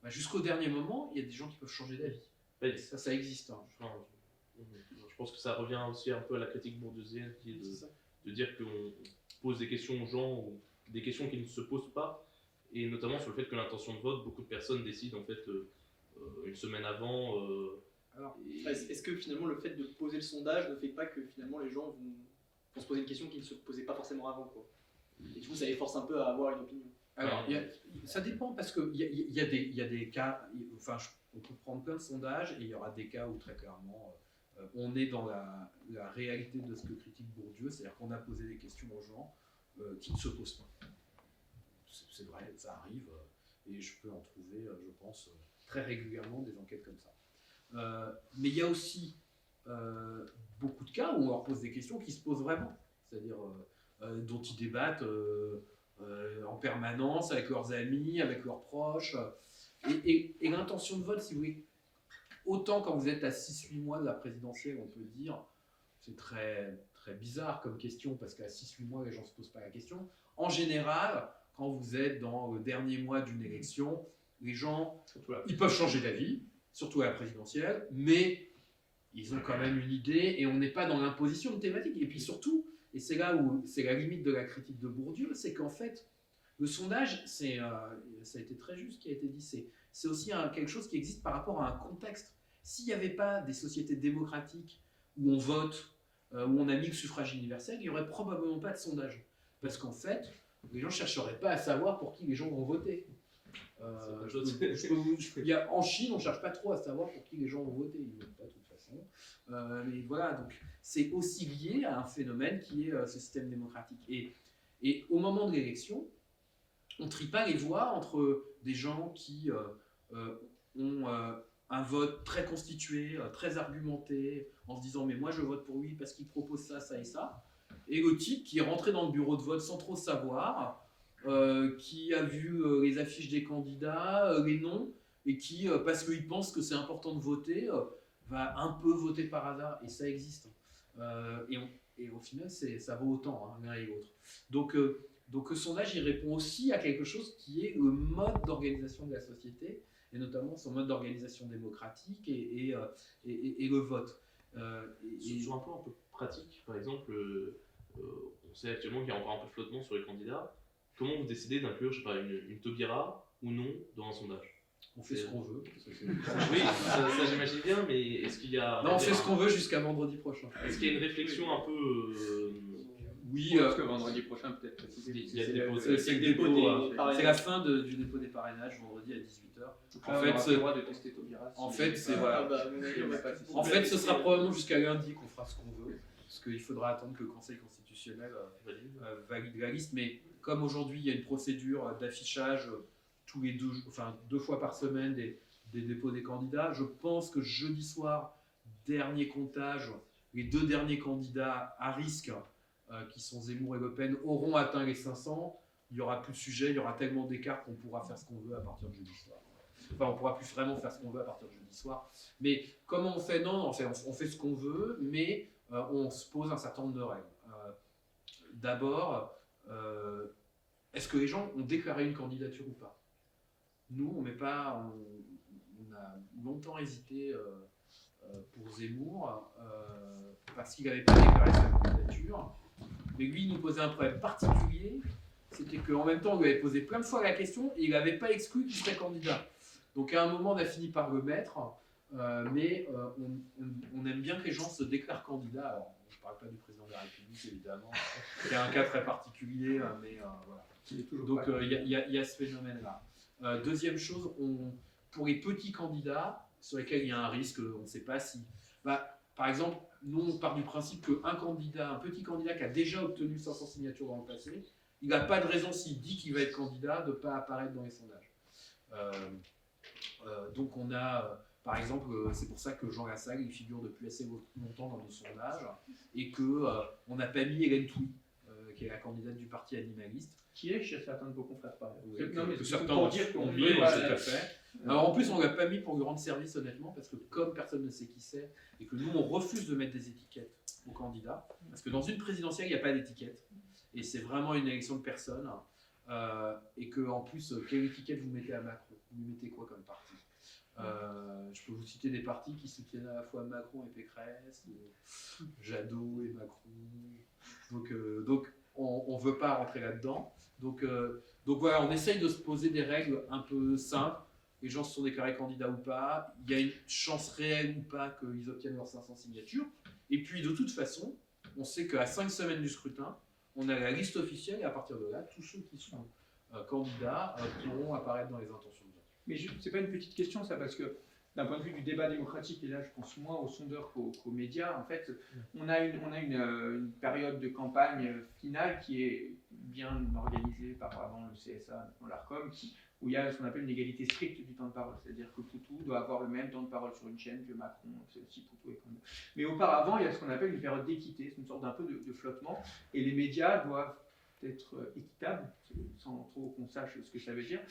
jusqu'au dernier moment, il y a des gens qui peuvent changer d'avis. Oui. Ça existe. Je pense que ça revient aussi un peu à la critique bourdeusienne qui est de dire qu'on pose des questions aux gens, ou des questions qui ne se posent pas, et notamment sur le fait que l'intention de vote, beaucoup de personnes décident en fait une semaine avant. Alors, Est-ce que finalement le fait de poser le sondage ne fait pas que finalement les gens vont se poser une question qu'ils ne se posaient pas forcément avant, quoi. Et du coup, ça les force un peu à avoir une opinion. Alors, ça dépend parce qu'il y a des cas, enfin, on peut prendre plein de sondages et il y aura des cas où très clairement on est dans la réalité de ce que critique Bourdieu, c'est-à-dire qu'on a posé des questions aux gens qui ne se posent pas. C'est vrai, ça arrive et je peux en trouver, je pense, très régulièrement des enquêtes comme ça. Mais il y a aussi beaucoup de cas où on leur pose des questions qui se posent vraiment, c'est-à-dire dont ils débattent en permanence avec leurs amis, avec leurs proches. Et l'intention de vote, si vous voulez, autant quand vous êtes à 6-8 mois de la présidentielle, on peut dire, c'est très, très bizarre comme question, parce qu'à 6-8 mois, les gens ne se posent pas la question. En général, quand vous êtes dans le dernier mois d'une élection, les gens, ils peuvent changer d'avis, surtout à la présidentielle, mais ils ont quand même une idée, et on n'est pas dans l'imposition de thématique. Et puis surtout, et c'est là où c'est la limite de la critique de Bourdieu, c'est qu'en fait, le sondage, ça a été très juste ce qui a été dit, c'est aussi quelque chose qui existe par rapport à un contexte. S'il n'y avait pas des sociétés démocratiques où on vote, où on a mis le suffrage universel, il n'y aurait probablement pas de sondage. Parce qu'en fait, les gens ne chercheraient pas à savoir pour qui les gens vont voter. En Chine, on ne cherche pas trop à savoir pour qui les gens vont voter. Ils ne votent pas de toute façon. Mais voilà, donc c'est aussi lié à un phénomène qui est ce système démocratique. Et au moment de l'élection, on ne trie pas les voix entre des gens qui ont un vote très constitué, très argumenté, en se disant mais moi je vote pour lui parce qu'il propose ça, ça et ça, et le type qui est rentré dans le bureau de vote sans trop savoir, qui a vu les affiches des candidats, les noms, et qui, parce qu'il pense que c'est important de voter, va un peu voter par hasard, et ça existe. Et au final, ça vaut autant, l'un et l'autre. Donc le sondage, il répond aussi à quelque chose qui est le mode d'organisation de la société, et notamment son mode d'organisation démocratique et le vote. Sur un plan un peu pratique, par exemple, on sait actuellement qu'il y a encore un peu de flottement sur les candidats. Comment vous décidez d'inclure, je sais pas, une taubira ou non dans un sondage? On fait ce qu'on veut. Oui, ça j'imagine bien, mais est-ce qu'il y a... Non, on fait ce qu'on veut jusqu'à vendredi prochain. Est-ce qu'il y a une réflexion un peu... Oui, parce que vendredi prochain, peut-être préciser. C'est la fin du dépôt des parrainages, vendredi à 18h. En fait, c'est le droit de tester Taubira. En fait, c'est voilà. En fait, ce sera probablement jusqu'à lundi qu'on fera ce qu'on veut, parce qu'il faudra attendre que le Conseil constitutionnel valide la liste. Mais comme aujourd'hui, il y a une procédure d'affichage tous les 2 fois par semaine des dépôts des candidats, je pense que jeudi soir, dernier comptage, les 2 derniers candidats à risque, qui sont Zemmour et Le Pen, auront atteint les 500. Il n'y aura plus de sujet, il y aura tellement d'écart qu'on pourra faire ce qu'on veut à partir de jeudi soir. Enfin, on pourra plus vraiment faire ce qu'on veut à partir de jeudi soir. Mais comment on fait? Non, on fait ce qu'on veut, mais on se pose un certain nombre de règles. D'abord, est-ce que les gens ont déclaré une candidature ou pas? Nous, on a longtemps hésité pour Zemmour, parce qu'il n'avait pas déclaré sa candidature. Mais lui, il nous posait un problème particulier, c'était qu'en même temps, on lui avait posé plein de fois la question et il n'avait pas exclu qu'il serait candidat. Donc à un moment, on a fini par le mettre, mais on aime bien que les gens se déclarent candidats. Alors, je ne parle pas du président de la République, évidemment, qui a un cas très particulier, mais voilà. Donc il y a ce phénomène-là. Deuxième chose, pour les petits candidats, sur lesquels il y a un risque, on ne sait pas si... par exemple, nous, on part du principe qu'un petit candidat qui a déjà obtenu 500 signatures dans le passé, il n'a pas de raison, s'il dit qu'il va être candidat, de ne pas apparaître dans les sondages. Donc on a, par exemple, c'est pour ça que Jean Lassalle, il figure depuis assez longtemps dans nos sondages, et qu'on n'a pas mis Hélène Touy, qui est la candidate du parti animaliste. Qui est chez certains de vos confrères, par exemple. Oui, non, mais que c'est certains pour dire qu'on mis, tout à fait. Alors en plus, on ne l'a pas mis pour lui rendre service, honnêtement, parce que comme personne ne sait qui c'est, et que nous, on refuse de mettre des étiquettes aux candidats, parce que dans une présidentielle, il n'y a pas d'étiquette, et c'est vraiment une élection de personne, et que en plus, quelle étiquette vous mettez à Macron? Vous mettez quoi comme parti? Je peux vous citer des partis qui soutiennent à la fois Macron et Pécresse, Jadot et Macron. Donc on veut pas rentrer là-dedans. Donc voilà, on essaye de se poser des règles un peu simples. Les gens se sont déclarés candidats ou pas. Il y a une chance réelle ou pas qu'ils obtiennent leurs 500 signatures. Et puis de toute façon, on sait qu'à 5 semaines du scrutin, on a la liste officielle et à partir de là, tous ceux qui sont candidats pourront apparaître dans les intentions de vote. Mais c'est pas une petite question ça, parce que d'un point de vue du débat démocratique, et là je pense moins aux sondeurs qu'aux médias, en fait, on a une période de campagne finale qui est bien organisée par avant le CSA, dans l'ARCOM, où il y a ce qu'on appelle une égalité stricte du temps de parole, c'est-à-dire que Poutou doit avoir le même temps de parole sur une chaîne que Macron, c'est aussi Poutou et candidat. Mais auparavant, il y a ce qu'on appelle une période d'équité, c'est une sorte d'un peu de flottement, et les médias doivent être équitable, sans trop qu'on sache ce que ça veut dire.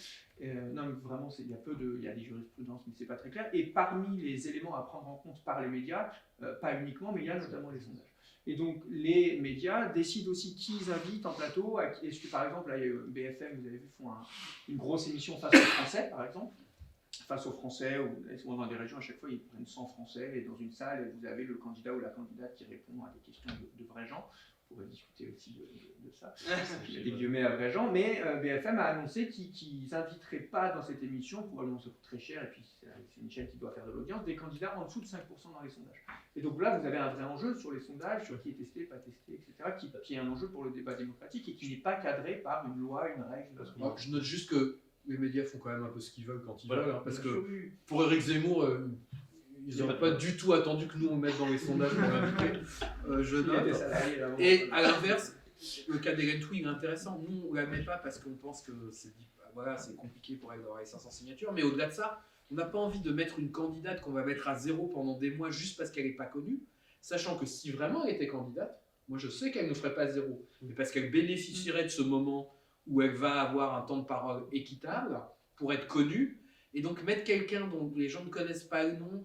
Non, mais vraiment, il y a des jurisprudences, mais c'est pas très clair. Et parmi les éléments à prendre en compte par les médias, pas uniquement, mais il y a notamment les sondages. Et donc, les médias décident aussi qui ils invitent en plateau. Est-ce que, par exemple, là, BFM, vous avez vu, font une grosse émission face aux Français, par exemple. Face aux Français, ou dans des régions, à chaque fois, ils prennent 100 Français, et dans une salle, vous avez le candidat ou la candidate qui répond à des questions de vrais gens. On pourrait discuter aussi de ça. Il y a des guillemets à vrais gens, mais BFM a annoncé qu'ils n'inviteraient pas dans cette émission, probablement ça coûte très cher, et puis c'est une chaîne qui doit faire de l'audience, des candidats en dessous de 5% dans les sondages. Et donc là, vous avez un vrai enjeu sur les sondages, sur qui est testé, pas testé, etc., qui est un enjeu pour le débat démocratique et qui n'est pas cadré par une loi, une règle. Alors, je note juste que les médias font quand même un peu ce qu'ils veulent quand ils veulent, hein, parce que oui. pour Éric Zemmour, ils n'auraient pas du tout attendu que nous on le mette dans les sondages pour l'inviter. Je note. Et à l'inverse, le cas d'Hélène Touy est intéressant. Nous, on ne la met pas parce qu'on pense que c'est compliqué pour elle d'avoir les 500 signatures. Mais au-delà de ça, on n'a pas envie de mettre une candidate qu'on va mettre à zéro pendant des mois juste parce qu'elle n'est pas connue, sachant que si vraiment elle était candidate, moi je sais qu'elle ne ferait pas zéro. Mais parce qu'elle bénéficierait de ce moment où elle va avoir un temps de parole équitable pour être connue. Et donc mettre quelqu'un dont les gens ne connaissent pas le nom,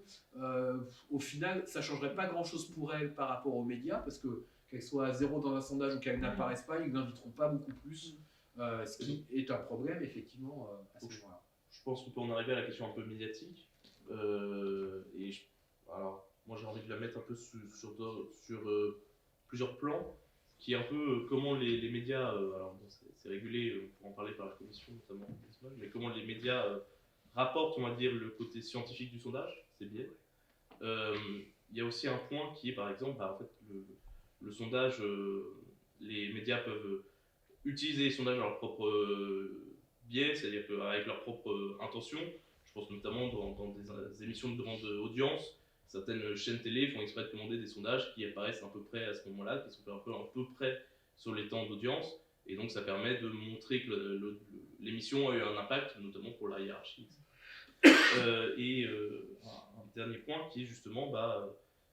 au final, ça ne changerait pas grand-chose pour elle par rapport aux médias, parce que qu'elle soit à zéro dans un sondage ou qu'elle n'apparaisse pas, ils n'inviteront pas beaucoup plus, ce qui est un problème, effectivement, à ce moment-là. Je pense qu'on peut en arriver à la question un peu médiatique. Alors, moi j'ai envie de la mettre un peu sur plusieurs plans, qui est un peu comment les médias, alors bon, c'est régulé, on pourra en parler par la commission notamment, mais comment les médias rapportent, on va dire, le côté scientifique du sondage, c'est bien. Il y a aussi un point qui est, par exemple, en fait, le sondage, les médias peuvent utiliser les sondages à leur propre biais, c'est-à-dire avec leur propre intention. Je pense notamment dans des émissions de grande audience, certaines chaînes télé font exprès de commander des sondages qui apparaissent à peu près à ce moment-là, qui sont un peu près sur les temps d'audience, et donc ça permet de montrer que l'émission a eu un impact, notamment pour la hiérarchie. Un dernier point qui est justement,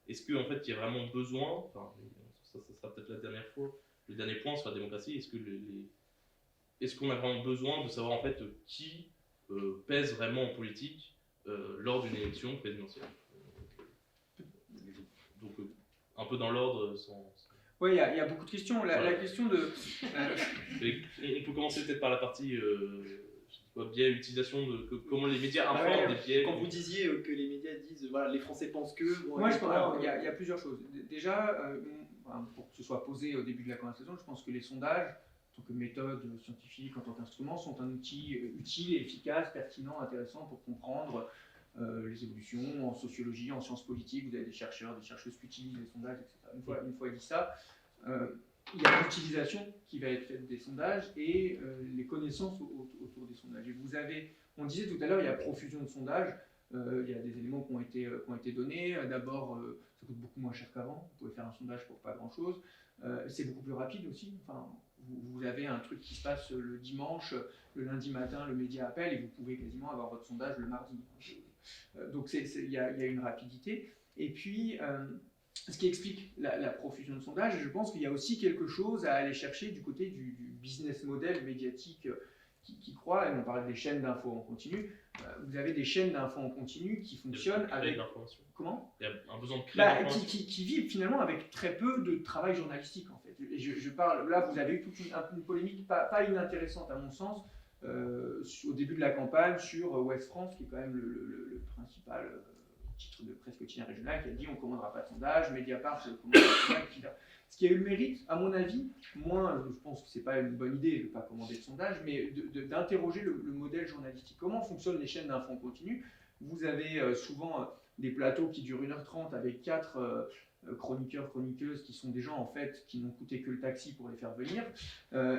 est-ce qu'en fait il y a vraiment besoin, ça sera peut-être la dernière fois, le dernier point sur la démocratie, est-ce qu'on a vraiment besoin de savoir en fait qui pèse vraiment en politique lors d'une élection présidentielle. Donc un peu dans l'ordre Oui, il y a beaucoup de questions. La question de... On peut commencer peut-être par la partie biais, utilisation de comment les médias informent des biais. Quand vous disiez que les médias disent voilà, les Français pensent que... Moi, je pense qu'il y a plusieurs choses. Déjà, pour que ce soit posé au début de la conversation, je pense que les sondages, en tant que méthode scientifique, en tant qu'instrument, sont un outil utile, efficace, pertinent, intéressant pour comprendre les évolutions en sociologie, en sciences politiques. Vous avez des chercheurs, des chercheuses qui utilisent les sondages, etc. Une fois dit ça, il y a l'utilisation qui va être faite des sondages et les connaissances autour des sondages. Et on disait tout à l'heure, il y a profusion de sondages. Il y a des éléments qui ont été donnés. D'abord, ça coûte beaucoup moins cher qu'avant. Vous pouvez faire un sondage pour pas grand-chose. C'est beaucoup plus rapide aussi. Enfin, vous avez un truc qui se passe le dimanche, le lundi matin, le média appelle et vous pouvez quasiment avoir votre sondage le mardi. Donc il y a une rapidité. Et puis, ce qui explique la profusion de sondages, je pense qu'il y a aussi quelque chose à aller chercher du côté du business model médiatique qui croît, et on parlait des chaînes d'infos en continu, vous avez des chaînes d'infos en continu qui fonctionnent avec... Comment ? Il y a un besoin de créer qui vivent finalement avec très peu de travail journalistique en fait. Et je parle, là vous avez eu toute une polémique pas inintéressante à mon sens, au début de la campagne sur Ouest France, qui est quand même le principal titre de presse quotidien régional qui a dit on ne commandera pas de sondage, Mediapart ne commandera pas de sondage, etc. Ce qui a eu le mérite, à mon avis, moi je pense que ce n'est pas une bonne idée de ne pas commander de sondage, mais d'interroger le modèle journalistique. Comment fonctionnent les chaînes d'infos en continu? Vous avez souvent des plateaux qui durent 1h30 avec 4 chroniqueurs, chroniqueuses qui sont des gens en fait qui n'ont coûté que le taxi pour les faire venir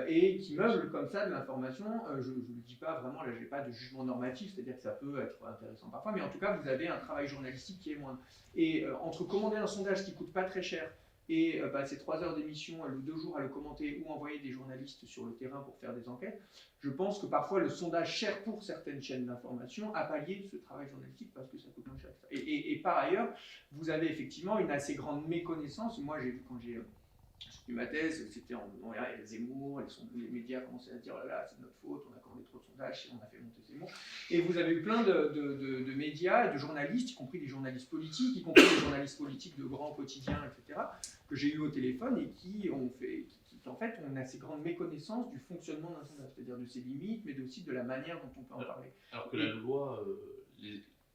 et qui meublent comme ça de l'information. Je ne le dis pas vraiment, là j'ai pas de jugement normatif, c'est-à-dire que ça peut être intéressant parfois, mais en tout cas vous avez un travail journalistique qui est moindre. Et entre commander un sondage qui coûte pas très cher et passer 3 heures d'émission, 2 jours à le commenter ou envoyer des journalistes sur le terrain pour faire des enquêtes, je pense que parfois le sondage cher pour certaines chaînes d'information a pallié ce travail journalistique parce que ça coûte moins cher que ça. Et par ailleurs, vous avez effectivement une assez grande méconnaissance. Moi, j'ai vu quand j'ai soutenu ma thèse, c'était en Zemmour, les médias commençaient à dire oh là là, c'est de notre faute, on a commandé trop de sondages, on a fait monter Zemmour. Et vous avez eu plein de médias et de journalistes, y compris des journalistes politiques, y compris des journalistes politiques de grands quotidiens, etc., que j'ai eu au téléphone et qui ont fait, en fait, on a assez grande méconnaissance du fonctionnement d'un sondage, c'est-à-dire de ses limites, mais aussi de la manière dont on peut en parler. Alors que la loi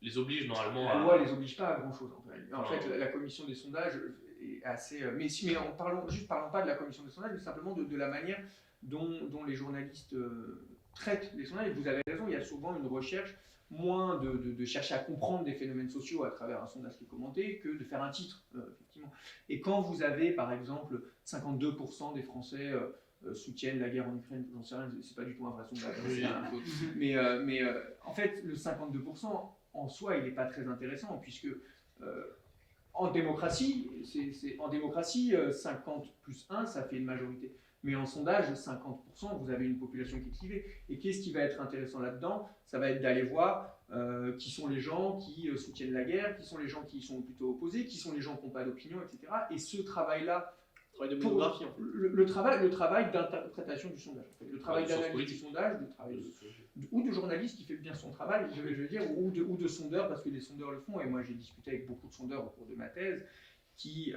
les oblige normalement la loi ne les oblige pas à grand-chose. En fait, la commission des sondages est assez... Mais parlons pas de la commission des sondages, mais simplement de la manière dont les journalistes traitent les sondages. Et vous avez raison, il y a souvent une recherche moins de chercher à comprendre des phénomènes sociaux à travers un sondage qui est commenté que de faire un titre, effectivement. Et quand vous avez, par exemple, 52% des Français soutiennent la guerre en Ukraine, j'en sais rien, c'est pas du tout un vrai sondage, mais en fait, le 52%, en soi, il n'est pas très intéressant, puisque en démocratie, 50 plus 1, ça fait une majorité. Mais en sondage, 50%, vous avez une population qui est clivée. Et qu'est-ce qui va être intéressant là-dedans? Ça va être d'aller voir qui sont les gens qui soutiennent la guerre, qui sont les gens qui sont plutôt opposés, qui sont les gens qui n'ont pas d'opinion, etc. Et ce travail-là, de monographie, en fait. le travail d'interprétation du sondage, en fait. Le travail d'analyse du sondage, ou de journaliste qui fait bien son travail, je veux dire, ou de sondeurs, parce que les sondeurs le font. Et moi, j'ai discuté avec beaucoup de sondeurs au cours de ma thèse, qui...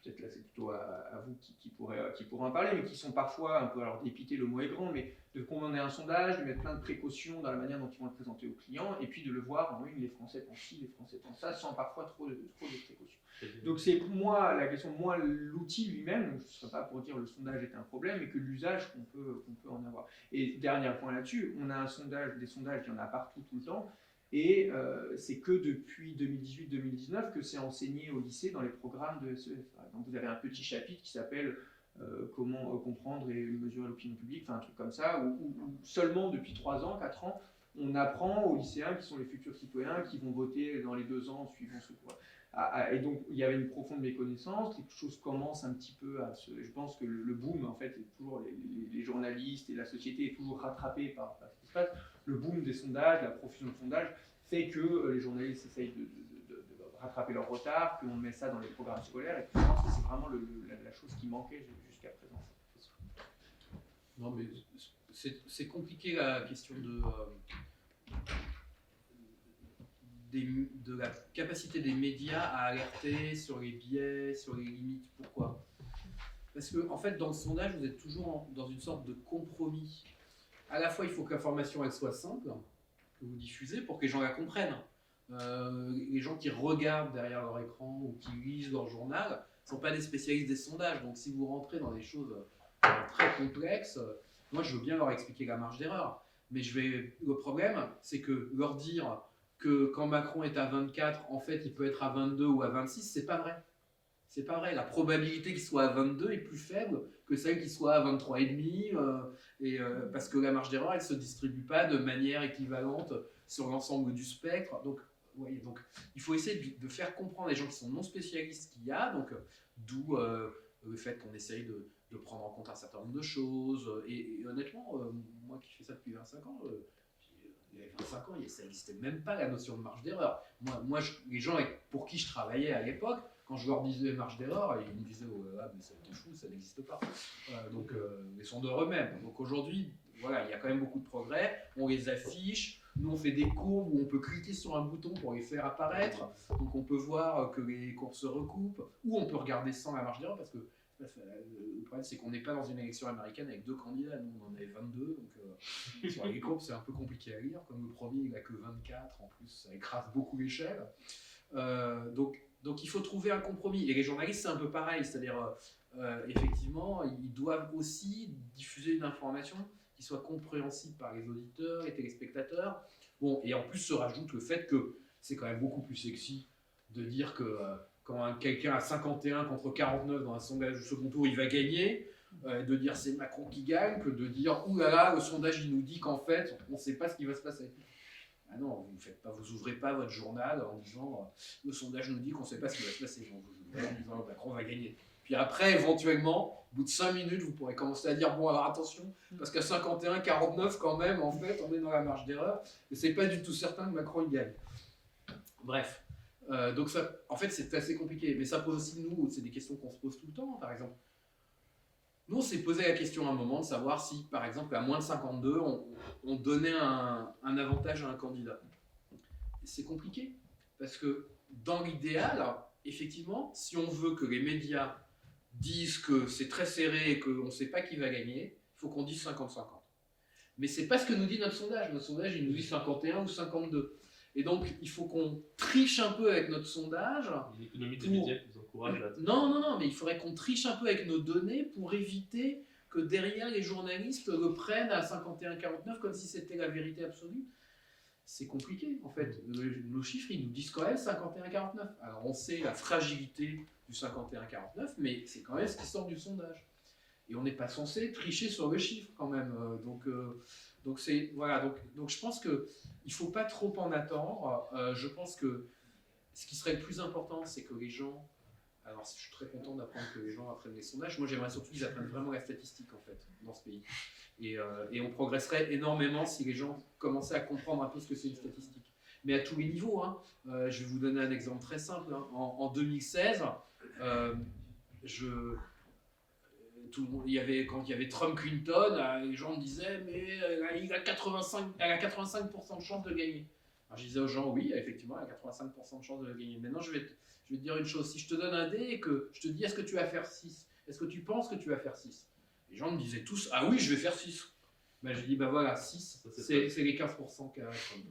peut-être là c'est plutôt à vous qui pourrez en parler, mais qui sont parfois un peu, alors dépité, le mot est grand, mais de commander un sondage, de mettre plein de précautions dans la manière dont ils vont le présenter aux clients, et puis de le voir en une, les Français pensent ci, les Français pensent ça, sans parfois trop de précautions. Donc c'est pour moi la question, moi l'outil lui-même, donc je ne serais pas pour dire le sondage est un problème, mais que l'usage qu'on peut en avoir. Et dernier point là-dessus, on a des sondages, il y en a partout tout le temps, et c'est que depuis 2018-2019 que c'est enseigné au lycée dans les programmes de SEF. Donc vous avez un petit chapitre qui s'appelle comment comprendre et mesurer l'opinion publique, enfin un truc comme ça, où seulement depuis 3 ans, 4 ans, on apprend aux lycéens qui sont les futurs citoyens, qui vont voter dans les 2 ans suivant ce cours. Et donc il y avait une profonde méconnaissance, quelque chose commence un petit peu à se... Je pense que le boom, en fait, est toujours les journalistes et la société est toujours rattrapée par ce qui se passe. Le boom des sondages, la profusion de sondages, fait que les journalistes essayent de rattraper leur retard, qu'on met ça dans les programmes scolaires, et je pense que c'est vraiment la chose qui manquait jusqu'à présent. Non, mais c'est compliqué la question de la capacité des médias à alerter sur les biais, sur les limites. Pourquoi? Parce que en fait, dans le sondage, vous êtes toujours dans une sorte de compromis. À la fois, il faut que l'information elle soit simple, que vous diffusez, pour que les gens la comprennent. Les gens qui regardent derrière leur écran ou qui lisent leur journal ne sont pas des spécialistes des sondages. Donc si vous rentrez dans des choses très complexes, moi je veux bien leur expliquer la marge d'erreur. Mais le problème, c'est que leur dire que quand Macron est à 24, en fait il peut être à 22 ou à 26, c'est pas vrai. C'est pas vrai. La probabilité qu'il soit à 22 est plus faible que celle qu'il soit à 23,5, parce que la marge d'erreur, elle ne se distribue pas de manière équivalente sur l'ensemble du spectre. Donc il faut essayer de faire comprendre les gens qui sont non spécialistes qu'il y a, d'où le fait qu'on essaye de prendre en compte un certain nombre de choses. Et honnêtement, moi qui fais ça depuis 25 ans, il y a 25 ans, ça n'existait même pas la notion de marge d'erreur. Moi les gens pour qui je travaillais à l'époque, quand je leur disais marge d'erreur, ils me disaient oh là, mais t'es fou, ça n'existe pas. Les sondeurs eux-mêmes. Donc aujourd'hui, voilà, il y a quand même beaucoup de progrès. On les affiche. Nous, on fait des courbes où on peut cliquer sur un bouton pour les faire apparaître. Donc on peut voir que les courbes se recoupent. Ou on peut regarder sans la marge d'erreur parce que Le problème, c'est qu'on n'est pas dans une élection américaine avec 2 candidats. Nous, on en avait 22. Donc, sur les courbes, c'est un peu compliqué à lire. Comme le premier, il n'a que 24. En plus, ça écrase beaucoup l'échelle. Donc, il faut trouver un compromis. Et les journalistes, c'est un peu pareil. C'est-à-dire, effectivement, ils doivent aussi diffuser une information qui soit compréhensible par les auditeurs et téléspectateurs. Bon, et en plus se rajoute le fait que c'est quand même beaucoup plus sexy de dire que quand quelqu'un a 51 contre 49 dans un sondage du second tour, il va gagner, de dire c'est Macron qui gagne, que de dire ouh là là, le sondage il nous dit qu'en fait on ne sait pas ce qui va se passer. Ah non, vous ouvrez pas votre journal en disant le sondage nous dit qu'on ne sait pas ce qui va se passer. Vous ouvrez en disant Macron va gagner. Puis après, éventuellement, au bout de 5 minutes, vous pourrez commencer à dire bon, alors attention, parce qu'à 51-49, quand même, en fait, on est dans la marge d'erreur, et c'est pas du tout certain que Macron il gagne. Bref. Donc, ça, en fait, c'est assez compliqué. Mais ça pose aussi, nous, c'est des questions qu'on se pose tout le temps, par exemple. Nous, on s'est posé la question à un moment de savoir si, par exemple, à moins de 52, on donnait un avantage à un candidat. C'est compliqué, parce que dans l'idéal, effectivement, si on veut que les médias disent que c'est très serré et qu'on ne sait pas qui va gagner, il faut qu'on dise 50-50. Mais c'est pas ce que nous dit notre sondage. Notre sondage, il nous dit 51 ou 52. Et donc, il faut qu'on triche un peu avec notre sondage. L'économie des médias qui vous encourage à... Non, mais il faudrait qu'on triche un peu avec nos données pour éviter que derrière les journalistes le prennent à 51-49 comme si c'était la vérité absolue. C'est compliqué, en fait. Nos chiffres, ils nous disent quand même 51-49. Alors, on sait la fragilité du 51-49, mais c'est quand même ce qui sort du sondage. Et on n'est pas censé tricher sur le chiffre, quand même. Donc je pense qu'il ne faut pas trop en attendre. Je pense que ce qui serait le plus important, c'est que les gens... Alors, je suis très content d'apprendre que les gens apprennent les sondages. Moi, j'aimerais surtout qu'ils apprennent vraiment la statistique, en fait, dans ce pays. Et on progresserait énormément si les gens commençaient à comprendre un peu ce que c'est une statistique. Mais à tous les niveaux. Hein. Je vais vous donner un exemple très simple. Hein. En 2016, quand il y avait Trump-Clinton, les gens me disaient mais elle a 85% de chance de gagner. Alors je disais aux gens oui, effectivement, elle a 85% de chance de gagner. Maintenant, je vais te dire une chose. Si je te donne un dé et que je te dis est-ce que tu vas faire 6, est-ce que tu penses que tu vas faire 6? Les gens me disaient tous ah oui, je vais faire 6. Ben, je dis bah voilà, 6, c'est les 15% qu'a Trump.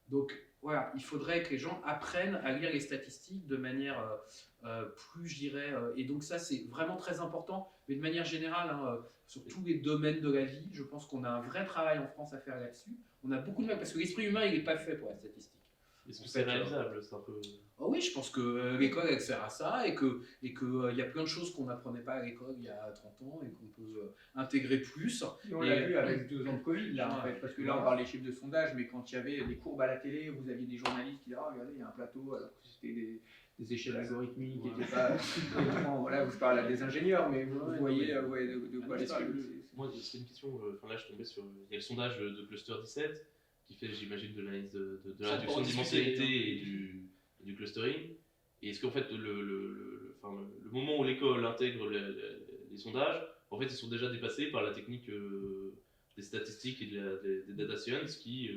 Donc voilà, il faudrait que les gens apprennent à lire les statistiques de manière plus, je dirais, et donc ça c'est vraiment très important, mais de manière générale, hein, sur tous les domaines de la vie, je pense qu'on a un vrai travail en France à faire là-dessus. On a beaucoup de mal, parce que l'esprit humain, il n'est pas fait pour la statistique. Est-ce que c'est réalisable? C'est un peu... Oh oui, je pense que l'école, elle sert à ça, et qu'il y a plein de choses qu'on n'apprenait pas à l'école il y a 30 ans, et qu'on peut intégrer plus. Et on l'a vu avec 2 ans de Covid, là, en fait, parce que là, on parle des chiffres de sondage, mais quand il y avait des courbes à la télé, vous aviez des journalistes qui disaient ah, regardez, il y a un plateau, alors que c'était des échelles algorithmiques qui n'étaient pas... voilà, je parle à des ingénieurs, mais vous voyez de quoi je parle. Moi, c'est une question, là, je tombais sur... Il y a le sondage de Cluster 17, qui fait, j'imagine, de l'analyse de la réduction de dimensionnalité et du clustering. Et est-ce qu'en fait, le moment où l'école intègre les sondages, en fait, ils sont déjà dépassés par la technique des statistiques et des data science qui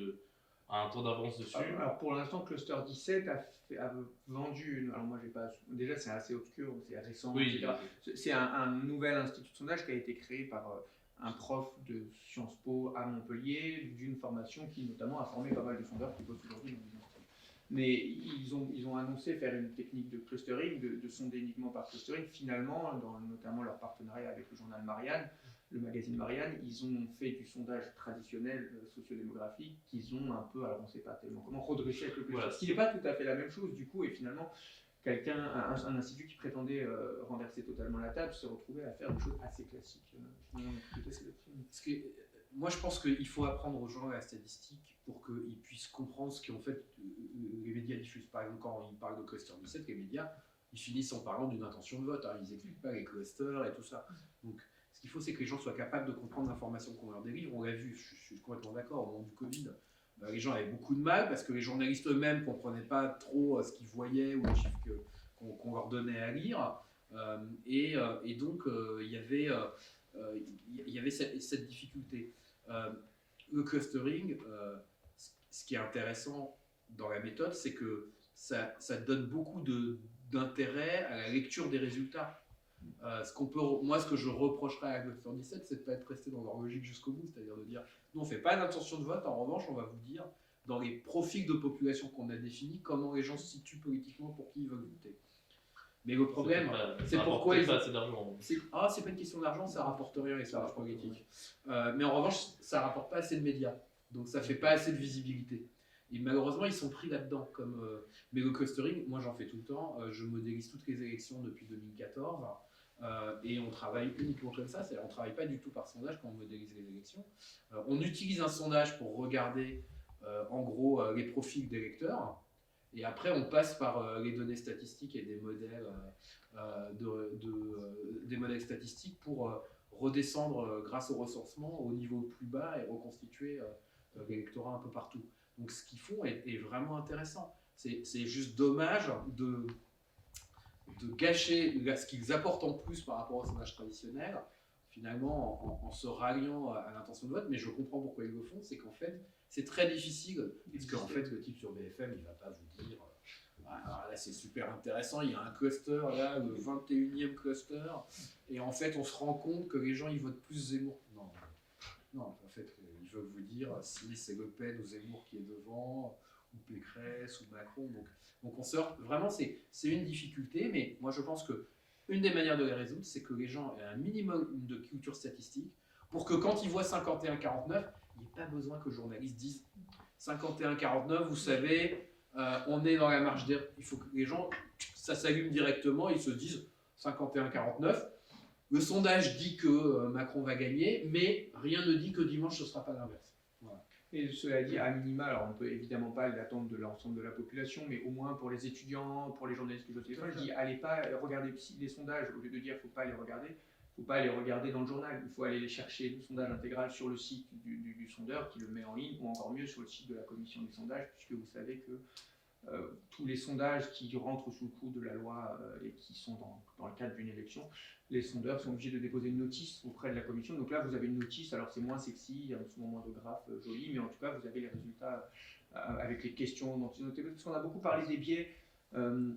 a un temps d'avance dessus? Alors pour l'instant, Cluster 17 a vendu, alors moi j'ai pas, déjà c'est assez obscur, c'est récent, oui, etc. C'est un nouvel institut de sondage qui a été créé par un prof de Sciences Po à Montpellier, d'une formation qui notamment a formé pas mal de sondeurs qui bossent aujourd'hui dans les instituts. Mais ils ont annoncé faire une technique de clustering, de sonder uniquement par clustering. Finalement, dans notamment leur partenariat avec le journal Marianne, le magazine Marianne, ils ont fait du sondage traditionnel sociodémographique qu'ils ont un peu, alors on ne sait pas tellement comment, redressé avec le cluster. Voilà. Ce qui n'est pas tout à fait la même chose du coup, et finalement, un institut qui prétendait renverser totalement la table s'est retrouvé à faire des choses assez classiques. Moi, je pense qu'il faut apprendre aux gens la statistique pour qu'ils puissent comprendre ce qu'en fait les médias diffusent. Par exemple, quand ils parlent de cluster 17, les médias, ils finissent en parlant d'une intention de vote. Hein. Ils n'expliquent pas les clusters et tout ça. Donc, ce qu'il faut, c'est que les gens soient capables de comprendre l'information qu'on leur délivre. On l'a vu, je suis complètement d'accord, au moment du Covid, les gens avaient beaucoup de mal parce que les journalistes eux-mêmes ne comprenaient pas trop ce qu'ils voyaient ou les chiffres qu'on leur donnait à lire. Et donc, il y avait cette difficulté. Le clustering, ce qui est intéressant dans la méthode, c'est que ça donne beaucoup d'intérêt à la lecture des résultats. Moi, ce que je reprocherais à Cluster 17, c'est de ne pas être resté dans leur logique jusqu'au bout, c'est-à-dire de dire, nous on ne fait pas d'intention de vote, en revanche, on va vous dire, dans les profils de population qu'on a définis, comment les gens se situent politiquement pour qui ils veulent voter. Mais le problème, c'est pourquoi ils pas assez d'argent. c'est pas une question d'argent, ça rapporte rien les sondages politiques. Mais en revanche, ça rapporte pas assez de médias, donc ça fait pas assez de visibilité. Et malheureusement, ils sont pris là-dedans. Mais le clustering, moi j'en fais tout le temps. Je modélise toutes les élections depuis 2014. Et on travaille uniquement comme ça. C'est-à-dire, on ne travaille pas du tout par sondage quand on modélise les élections. On utilise un sondage pour regarder en gros les profils d'électeurs. Et après, on passe par les données statistiques et des modèles, des modèles statistiques pour redescendre grâce au recensement au niveau le plus bas et reconstituer l'électorat un peu partout. Donc ce qu'ils font est vraiment intéressant. C'est juste dommage de gâcher ce qu'ils apportent en plus par rapport au sondage traditionnel, finalement en se ralliant à l'intention de vote. Mais je comprends pourquoi ils le font, c'est qu'en fait, c'est très difficile, parce qu'en fait, le type sur BFM, il ne va pas vous dire là c'est super intéressant, il y a un cluster là, le 21e cluster, et en fait, on se rend compte que les gens ils votent plus Zemmour. Non, en fait, ils veulent vous dire si c'est Le Pen ou Zemmour qui est devant, ou Pécresse, ou Macron. Donc on sort, vraiment, c'est une difficulté, mais moi je pense que une des manières de les résoudre, c'est que les gens aient un minimum de culture statistique, pour que quand ils voient 51-49, il n'y ait pas besoin que le journaliste dise 51-49, vous savez, on est dans la marge d'erreur. Il faut que les gens, ça s'allume directement, ils se disent 51-49. Le sondage dit que Macron va gagner, mais rien ne dit que dimanche ce ne sera pas l'inverse. Voilà. Et cela dit, à minima, alors on ne peut évidemment pas l'attendre de l'ensemble de la population, mais au moins pour les étudiants, pour les journalistes que j'ai au téléphone, je dis allez pas regarder les sondages, au lieu de dire il ne faut pas les regarder, il ne faut pas les regarder dans le journal, il faut aller les chercher, le sondage intégral sur le site du sondeur qui le met en ligne, ou encore mieux sur le site de la commission des sondages, puisque vous savez que tous les sondages qui rentrent sous le coup de la loi et qui sont dans le cadre d'une élection, les sondeurs sont obligés de déposer une notice auprès de la commission. Donc là, vous avez une notice, alors c'est moins sexy, il y a souvent moins de graphes jolis, mais en tout cas, vous avez les résultats avec les questions dont ils notent. Parce qu'on a beaucoup parlé des biais. On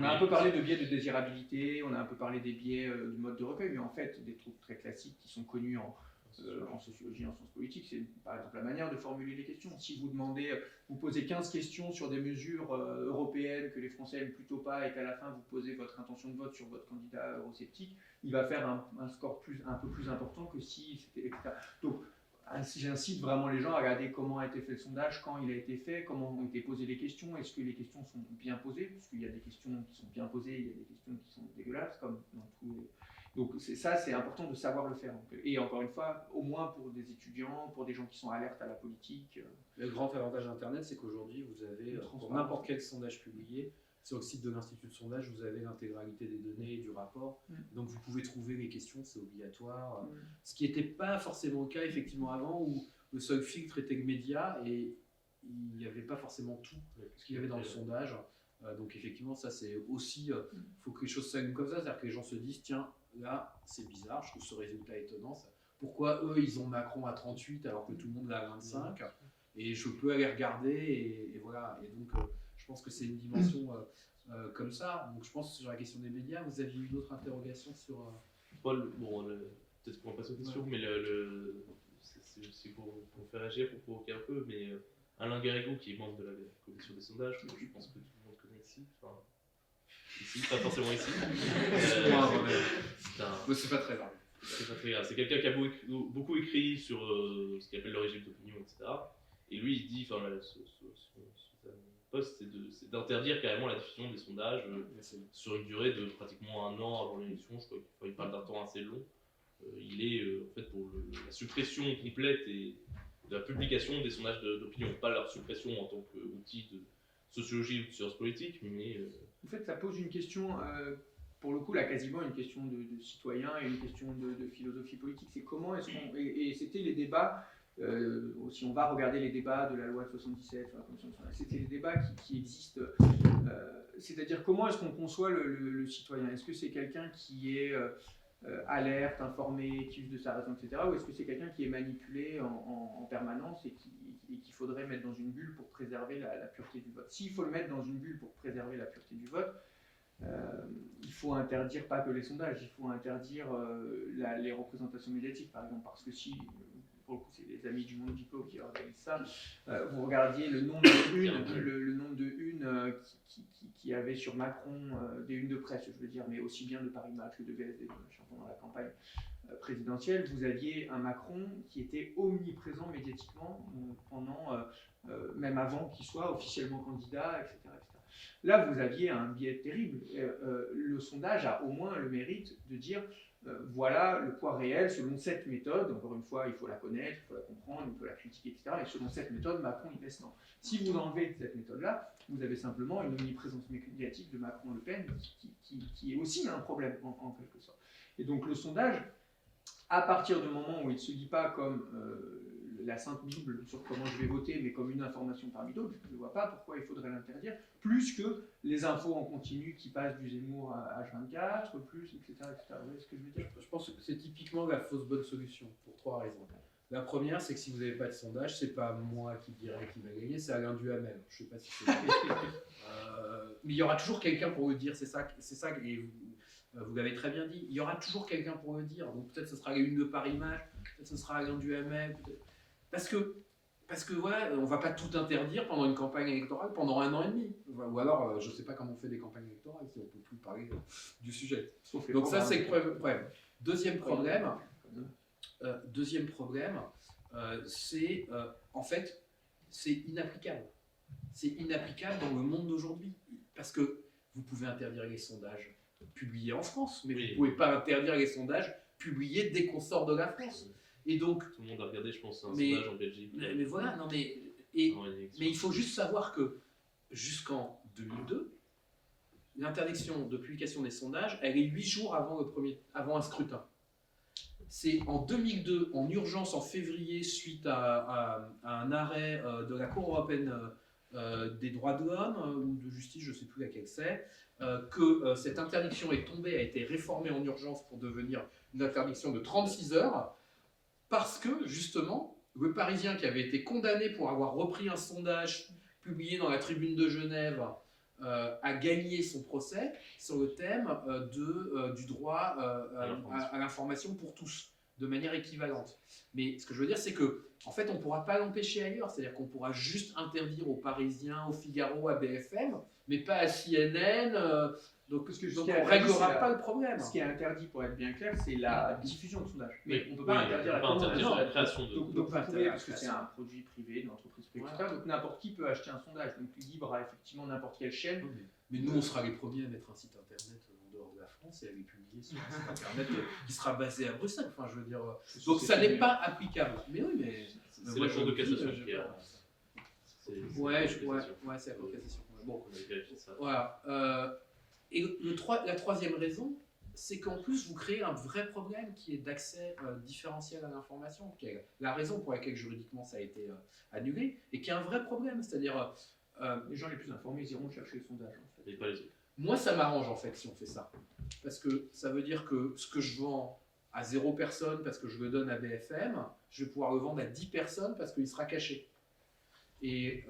a un peu parlé de biais de désirabilité, on a un peu parlé des biais du mode de recueil, mais en fait, des trucs très classiques qui sont connus en sociologie, en sciences politiques, c'est par exemple la manière de formuler les questions. Si vous demandez, vous posez 15 questions sur des mesures européennes que les Français n'aiment plutôt pas, et qu'à la fin vous posez votre intention de vote sur votre candidat eurosceptique, il va faire un score un peu plus important que si c'était, etc. Donc j'incite vraiment les gens à regarder comment a été fait le sondage, quand il a été fait, comment ont été posées les questions, est-ce que les questions sont bien posées, puisqu'il y a des questions qui sont bien posées, il y a des questions qui sont dégueulasses, comme dans tous les... Donc c'est important de savoir le faire. Et encore une fois, au moins pour des étudiants, pour des gens qui sont alertes à la politique. Le grand avantage d'Internet, c'est qu'aujourd'hui, vous avez, pour n'importe quel sondage publié, sur le site de l'Institut de sondage, vous avez l'intégralité des données et du rapport. Donc vous pouvez trouver les questions, c'est obligatoire. Ce qui n'était pas forcément le cas effectivement avant, où le seul filtre était le média et il n'y avait pas forcément tout ce qu'il y avait dans le sondage. Donc effectivement, ça c'est aussi, faut que les choses s'allument comme ça, c'est-à-dire que les gens se disent, tiens, là c'est bizarre, je trouve ce résultat étonnant. Pourquoi eux ils ont Macron à 38 alors que tout le monde l'a à 25 et je peux aller regarder et voilà. Et donc je pense que c'est une dimension comme ça. Donc je pense que sur la question des médias, vous aviez une autre interrogation sur... Paul, peut-être qu'on va passer aux questions, mais c'est pour faire réagir, pour provoquer un peu, mais Alain Garrigou, qui est membre de la commission des sondages, je pense que tout le monde connaît ici, enfin, ici, pas forcément ici. C'est pas très grave. C'est pas très grave. C'est quelqu'un qui a beaucoup écrit sur ce qu'il appelle le régime d'opinion, etc. Et lui, il dit, enfin, son poste, c'est d'interdire carrément la diffusion des sondages sur une durée de pratiquement un an avant l'élection. Je crois qu'il parle d'un temps assez long. Il est en fait pour la suppression complète et de la publication des sondages d'opinion, pas leur suppression en tant qu'outil de sociologie ou de sciences politiques, mais... En fait, ça pose une question, pour le coup, là, quasiment une question de citoyen et une question de philosophie politique. C'est comment est-ce qu'on... Et c'était les débats, si on va regarder les débats de la loi de 77, sur la commission de sondage, c'était des débats qui existent. C'est-à-dire, comment est-ce qu'on conçoit le citoyen? Est-ce que c'est quelqu'un qui est... alerte, informé, qui use de sa raison, etc. Ou est-ce que c'est quelqu'un qui est manipulé en permanence et qu'il faudrait mettre dans une bulle pour préserver la pureté du vote? S'il faut le mettre dans une bulle pour préserver la pureté du vote, il faut interdire pas que les sondages, il faut interdire les représentations médiatiques, par exemple, parce que si, pour le coup, c'est les amis du Monde Diplo qui organisent ça, vous regardiez le nombre de unes, le nombre de unes qui avait sur Macron, des unes de presse, je veux dire, mais aussi bien de Paris Match que de VSD pendant la campagne présidentielle, vous aviez un Macron qui était omniprésent médiatiquement pendant, même avant qu'il soit officiellement candidat, etc., etc. Là, vous aviez un biais terrible. Le sondage a au moins le mérite de dire voilà le poids réel selon cette méthode. Encore une fois, il faut la connaître, il faut la comprendre, il faut la critiquer, etc. Et selon cette méthode, Macron y pèse tant. Si vous enlevez cette méthode-là, vous avez simplement une omniprésence médiatique de Macron-Le Pen qui est aussi un problème en quelque sorte. Et donc le sondage, à partir du moment où il ne se lit pas comme la Sainte Bible sur comment je vais voter, mais comme une information parmi d'autres, je ne vois pas pourquoi il faudrait l'interdire, plus que les infos en continu qui passent du Zemmour à H24, plus, etc. etc. Vous voyez ce que je veux dire ? Je pense que c'est typiquement la fausse bonne solution, pour 3 raisons. La première, c'est que si vous n'avez pas de sondage, c'est pas moi qui dirai qui va gagner, c'est Alain Duhamel. Je sais pas si c'est mais il y aura toujours quelqu'un pour le dire, c'est ça, et vous l'avez très bien dit, il y aura toujours quelqu'un pour le dire. Donc peut-être ce sera une de Paris Match, peut-être ce sera Alain Duhamel, peut-être. Parce que ouais, on va pas tout interdire pendant une campagne électorale pendant 1 an et demi. Ou alors, je sais pas comment on fait des campagnes électorales si on peut plus parler du sujet. Donc ça, c'est le problème. Deuxième problème, c'est en fait, c'est inapplicable. C'est inapplicable dans le monde d'aujourd'hui. Parce que vous pouvez interdire les sondages publiés en France, mais vous ne pouvez pas interdire les sondages publiés dès qu'on sort de la France. Et donc, tout le monde a regardé, je pense, un sondage en Belgique. Mais voilà, mais il faut juste savoir que jusqu'en 2002, l'interdiction de publication des sondages, elle est 8 jours avant un scrutin. C'est en 2002, en urgence, en février, suite à un arrêt de la Cour européenne des droits de l'homme ou de justice, je ne sais plus laquelle c'est, que cette interdiction est tombée, a été réformée en urgence pour devenir une interdiction de 36 heures. Parce que, justement, le Parisien qui avait été condamné pour avoir repris un sondage publié dans la Tribune de Genève a gagné son procès sur le thème du droit à l'information pour tous, de manière équivalente. Mais ce que je veux dire, c'est qu'en fait, on ne pourra pas l'empêcher ailleurs. C'est-à-dire qu'on pourra juste interdire aux Parisiens, au Figaro, à BFM, mais pas à CNN. Donc on ne réglera pas le problème. Ce qui est interdit, pour être bien clair, c'est la diffusion de sondage. Mais on ne peut pas interdire la création de... Donc vous pouvez, parce que c'est un produit privé, une entreprise privée, etc. Donc n'importe qui peut acheter un sondage. Donc libre à effectivement n'importe quelle chaîne. Mais nous, on sera les premiers à mettre un site internet en dehors de la France et à les publier sur un site internet qui sera basé à Bruxelles. Enfin, je veux dire. Donc ça n'est pas applicable. Mais oui, mais. C'est la Cour de cassation qui a. Ouais, c'est la Cour de cassation. Bon, voilà. Et la troisième raison, c'est qu'en plus, vous créez un vrai problème qui est d'accès différentiel à l'information, qui est la raison pour laquelle juridiquement ça a été annulé, et qui est un vrai problème. C'est-à-dire. Les gens les plus informés, ils iront chercher les sondages. En fait. Et pas les autres. Moi, ça m'arrange en fait si on fait ça. Parce que ça veut dire que ce que je vends à 0 personne parce que je le donne à BFM, je vais pouvoir le vendre à 10 personnes parce qu'il sera caché. Et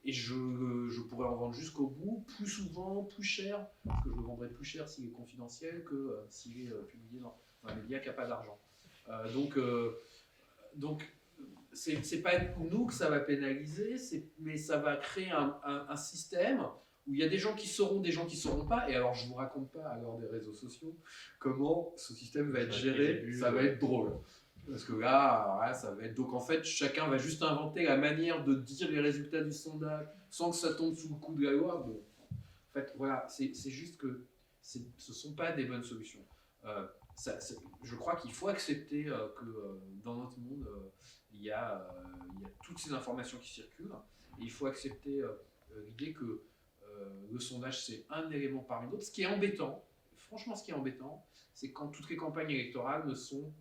je pourrais en vendre jusqu'au bout, plus souvent, plus cher, parce que je le vendrai plus cher s'il est confidentiel que s'il est publié dans un média qui n'a pas d'argent. Donc c'est pas nous que ça va pénaliser, mais ça va créer un système où il y a des gens qui sauront, des gens qui ne sauront pas. Et alors, je ne vous raconte pas, à l'heure des réseaux sociaux, comment ce système va être géré. Ça va être drôle. Parce que là, ça va être... Donc, en fait, chacun va juste inventer la manière de dire les résultats du sondage sans que ça tombe sous le coup de la loi. Bon, en fait, voilà, c'est juste que ce ne sont pas des bonnes solutions. Je crois qu'il faut accepter que dans notre monde, il y a toutes ces informations qui circulent. Et il faut accepter l'idée que le sondage, c'est un élément parmi d'autres. Ce qui est embêtant, franchement, c'est quand toutes les campagnes électorales ne sont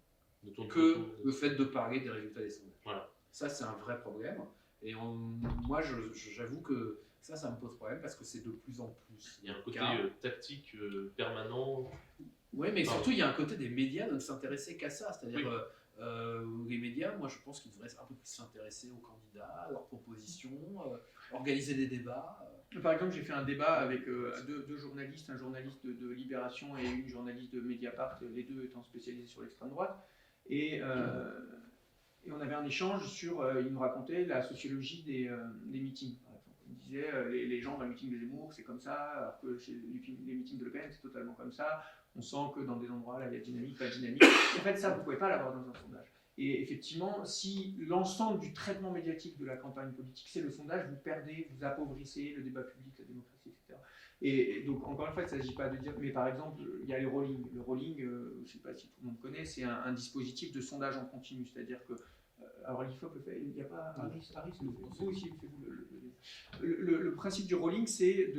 que le fait de parler des résultats des sondages. Voilà. Ça, c'est un vrai problème. Et moi, j'avoue que ça me pose problème parce que c'est de plus en plus. Il y a un côté tactique permanent. Oui, mais surtout, il y a un côté des médias de ne s'intéresser qu'à ça. C'est-à-dire, les médias, moi, je pense qu'ils devraient un peu plus s'intéresser aux candidats, à leurs propositions, organiser des débats. Par exemple, j'ai fait un débat avec deux journalistes, un journaliste de Libération et une journaliste de Mediapart, les deux étant spécialisés sur l'extrême droite. Et on avait un échange sur, il me racontait la sociologie des meetings, par exemple. Il disait, les gens dans le meeting de Zemmour, c'est comme ça, alors que chez les meetings de Le Pen, c'est totalement comme ça. On sent que dans des endroits, là, il y a dynamique, pas dynamique. En fait, ça, vous ne pouvez pas l'avoir dans un sondage. Et effectivement, si l'ensemble du traitement médiatique de la campagne politique, c'est le sondage, vous perdez, vous appauvrissez le débat public, la démocratie, etc. Et donc, encore une fois, il ne s'agit pas de dire, mais par exemple, il y a les rollings. Le rolling, je ne sais pas si tout le monde connaît, c'est un dispositif de sondage en continu, c'est-à-dire que alors l'IFOP le fait, il n'y a pas Harris le fait, vous aussi le faites. Le principe du rolling, c'est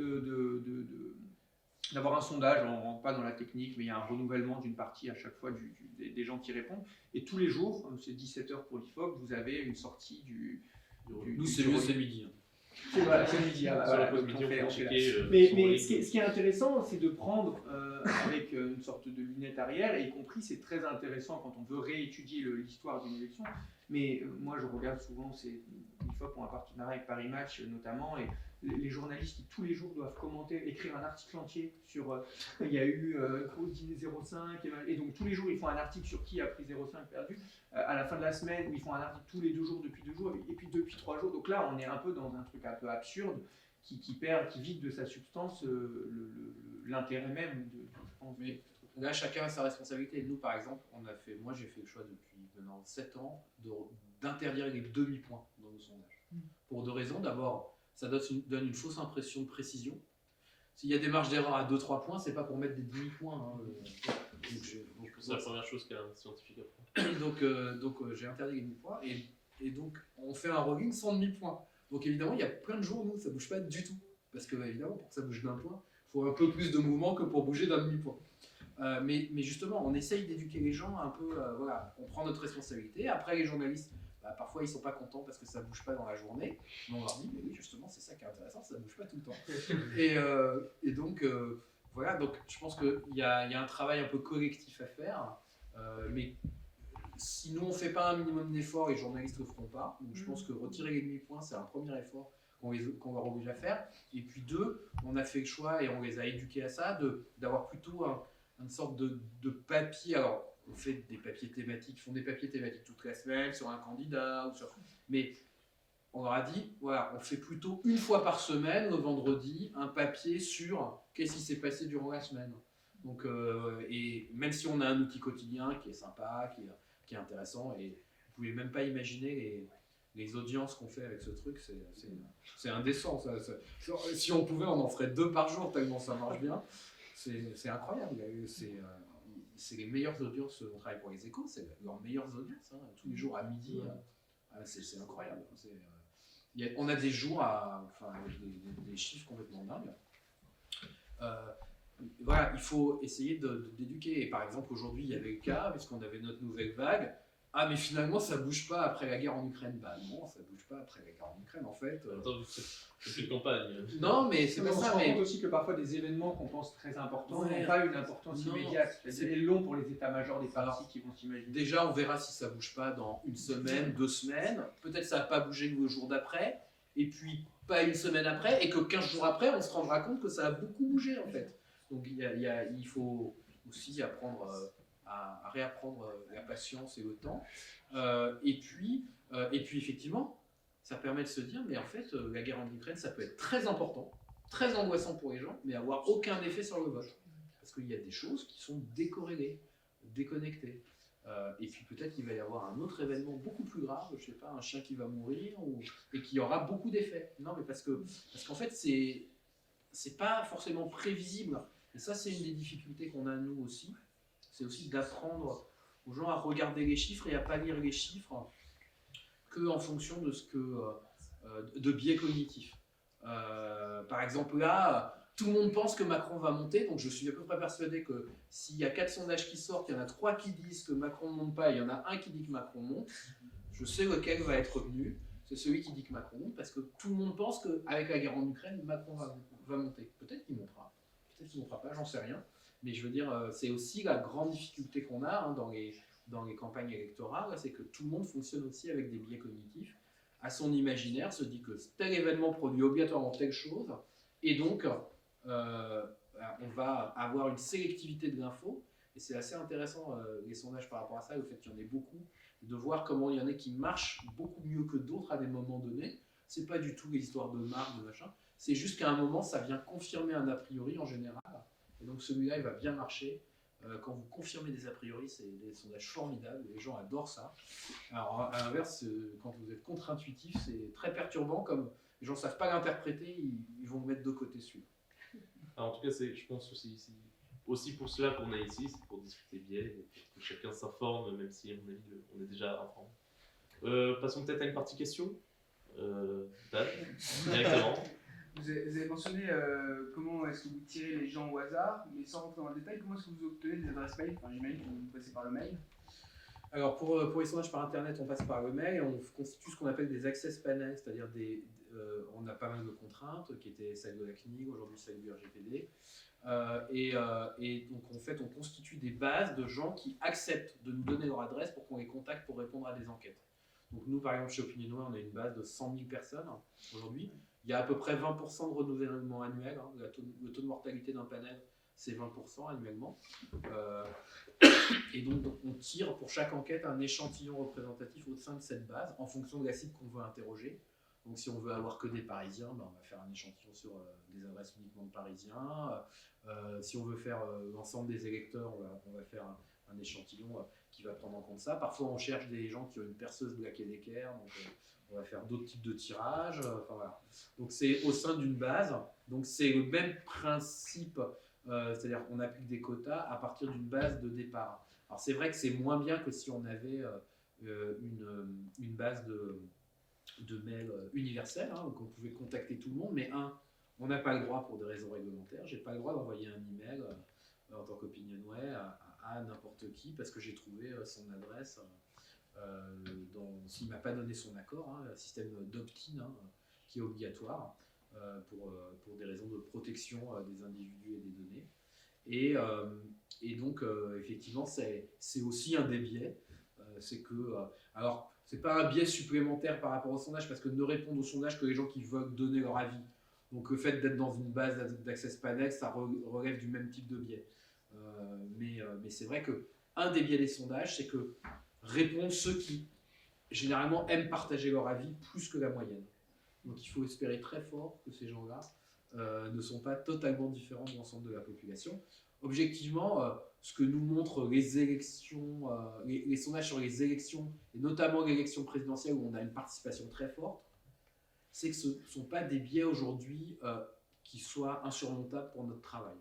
d'avoir un sondage, on ne rentre pas dans la technique, mais il y a un renouvellement d'une partie à chaque fois des gens qui répondent. Et tous les jours, c'est 17 heures pour l'IFOP, vous avez une sortie Nous, c'est mieux, c'est midi. C'est midi. Mais ce qui est intéressant, c'est de prendre avec une sorte de lunette arrière, y compris c'est très intéressant quand on veut réétudier l'histoire d'une élection. Mais moi, je regarde souvent, l'IFOP ont un partenariat avec Paris Match notamment, et les journalistes qui tous les jours doivent commenter, écrire un article entier sur il y a eu Cruz dîner 0,5, et donc tous les jours ils font un article sur qui a pris 0,5 perdu. À la fin de la semaine, ils font un article tous les 2 jours depuis 2 jours, et puis depuis 3 jours. Donc là, on est un peu dans un truc un peu absurde qui vide de sa substance l'intérêt même je pense. Mais là, chacun a sa responsabilité. Nous, par exemple, moi j'ai fait le choix depuis maintenant 7 ans d'interdire les demi-points dans nos sondages. Pour 2 raisons. D'abord, ça donne une fausse impression de précision. S'il y a des marges d'erreur à 2-3 points, c'est pas pour mettre des demi-points. C'est la première chose qu'un scientifique apprend. Donc j'ai interdit les demi-points et donc on fait un rolling sans demi-points. Donc évidemment, il y a plein de jours où ça bouge pas du tout. Parce que évidemment, pour que ça bouge d'un point, il faut un peu plus de mouvement que pour bouger d'un demi-point. Mais justement, on essaye d'éduquer les gens un peu, voilà, on prend notre responsabilité. Après, les journalistes, parfois ils sont pas contents parce que ça bouge pas dans la journée. Mais on leur dit, mais oui, justement, c'est ça qui est intéressant, ça bouge pas tout le temps. Et donc, voilà, donc je pense qu'il y a un travail un peu collectif à faire. Mais si nous on fait pas un minimum d'efforts, les journalistes le feront pas. Donc je pense que retirer les demi-points, c'est un premier effort qu'on leur oblige à faire. Et puis 2, on a fait le choix et on les a éduqués à ça, d'avoir plutôt une sorte de papier. Alors, on fait des papiers thématiques, ils font des papiers thématiques toute la semaine sur un candidat, mais on leur a dit, voilà, on fait plutôt une fois par semaine, le vendredi, un papier sur qu'est-ce qui s'est passé durant la semaine. Donc, et même si on a un outil quotidien qui est sympa, qui est intéressant, et vous pouvez même pas imaginer les audiences qu'on fait avec ce truc, c'est indécent. Si on pouvait, on en ferait 2 par jour tellement ça marche bien. C'est incroyable. C'est les meilleures audiences. On travaille pour les Échos, c'est leurs meilleures audiences. Tous les jours à midi, c'est incroyable. On a des jours avec des chiffres complètement dingues. Voilà, il faut essayer d'éduquer. Et par exemple, aujourd'hui, il y avait le cas, puisqu'on avait notre nouvelle vague. Ah, mais finalement, ça bouge pas après la guerre en Ukraine. Bah non, ça bouge pas après la guerre en Ukraine, en fait. Attends, c'est une campagne. Non, mais c'est pas ça. On se rend compte aussi que parfois des événements qu'on pense très importants n'ont pas une importance immédiate. C'est long pour les états-majors des partis qui vont s'imaginer. Déjà, on verra si ça bouge pas dans 1 semaine, 2 semaines. Peut-être ça va pas bouger le jour d'après. Et puis, pas 1 semaine après. Et que 15 jours après, on se rendra compte que ça a beaucoup bougé, en fait. Donc, il faut aussi apprendre à réapprendre la patience et le temps. Et puis, effectivement, ça permet de se dire, mais en fait, la guerre en Ukraine, ça peut être très important, très angoissant pour les gens, mais avoir aucun effet sur le vote. Parce qu'il y a des choses qui sont décorrélées, déconnectées. Et puis peut-être qu'il va y avoir un autre événement beaucoup plus grave, je sais pas, un chien qui va mourir, et qui aura beaucoup d'effets. Non, mais parce qu'en fait, c'est pas forcément prévisible. Et ça, c'est une des difficultés qu'on a nous aussi. C'est aussi d'apprendre aux gens à regarder les chiffres et à pas lire les chiffres qu'en fonction de biais cognitifs. Par exemple, là, tout le monde pense que Macron va monter, donc je suis à peu près persuadé que s'il y a 4 sondages qui sortent, il y en a 3 qui disent que Macron ne monte pas, et il y en a un qui dit que Macron monte, je sais lequel va être retenu, c'est celui qui dit que Macron monte, parce que tout le monde pense qu'avec la guerre en Ukraine, Macron va monter. Peut-être qu'il montera, peut-être qu'il ne montera pas, j'en sais rien. Mais je veux dire, c'est aussi la grande difficulté qu'on a dans les campagnes électorales, c'est que tout le monde fonctionne aussi avec des biais cognitifs. À son imaginaire, se dit que tel événement produit obligatoirement telle chose, Et donc, on va avoir une sélectivité de l'info. Et c'est assez intéressant, les sondages par rapport à ça, le fait qu'il y en ait beaucoup, de voir comment il y en a qui marchent beaucoup mieux que d'autres à des moments donnés. C'est pas du tout les histoires de marque, de machin. C'est juste qu'à un moment, ça vient confirmer un a priori en général. Et donc celui-là, il va bien marcher. Quand vous confirmez des a priori, c'est des sondages formidables. Les gens adorent ça. Alors, à l'inverse, quand vous êtes contre-intuitif, c'est très perturbant. Comme les gens ne savent pas l'interpréter, ils vont le mettre de côté celui-là. Alors, en tout cas, je pense aussi pour cela qu'on est ici, c'est pour discuter biais, et que chacun s'informe, même si à mon avis, on est déjà informé. Passons peut-être à une partie question. Dan, directement. Vous avez mentionné comment est-ce que vous tirez les gens au hasard, mais sans rentrer dans le détail, comment est-ce que vous obtenez des adresses mail? Enfin, j'imagine que vous passez par le mail. Alors pour les sondages par internet, on passe par le mail, on constitue ce qu'on appelle des access panels, c'est-à-dire on a pas mal de contraintes qui étaient celles de la CNIL, aujourd'hui celles du RGPD. Et donc en fait on constitue des bases de gens qui acceptent de nous donner leur adresse pour qu'on les contacte pour répondre à des enquêtes. Donc nous par exemple chez OpinionWay on a une base de 100 000 personnes aujourd'hui. Il y a à peu près 20% de renouvellement annuel. Le taux de mortalité d'un panel, c'est 20% annuellement. Et donc, on tire pour chaque enquête un échantillon représentatif au sein de cette base en fonction de la cible qu'on veut interroger. Donc si on veut avoir que des Parisiens, on va faire un échantillon sur des adresses uniquement de Parisiens. Si on veut faire l'ensemble des électeurs, on va faire un échantillon qui va prendre en compte ça. Parfois on cherche des gens qui ont une perceuse Black & Decker, donc on va faire d'autres types de tirages. Voilà. Donc c'est au sein d'une base, donc c'est le même principe, c'est-à-dire qu'on applique des quotas à partir d'une base de départ. Alors c'est vrai que c'est moins bien que si on avait une base de mail universelle, donc on pouvait contacter tout le monde, mais on n'a pas le droit pour des raisons réglementaires, j'ai pas le droit d'envoyer un email en tant qu'OpinionWay à n'importe qui parce que j'ai trouvé son adresse s'il ne m'a pas donné son accord, un système d'opt-in qui est obligatoire pour des raisons de protection des individus et des données. Et donc effectivement c'est aussi un des biais, c'est que alors c'est pas un biais supplémentaire par rapport au sondage parce que ne répondent au sondage que les gens qui veulent donner leur avis. Donc le fait d'être dans une base d'Access Panel, ça relève du même type de biais. Mais c'est vrai qu'un des biais des sondages, c'est que répondent ceux qui généralement aiment partager leur avis plus que la moyenne. Donc il faut espérer très fort que ces gens-là ne sont pas totalement différents de l'ensemble de la population. Objectivement, ce que nous montrent les élections, les sondages sur les élections, et notamment l'élection présidentielle où on a une participation très forte, c'est que ce ne sont pas des biais aujourd'hui qui soient insurmontables pour notre travail.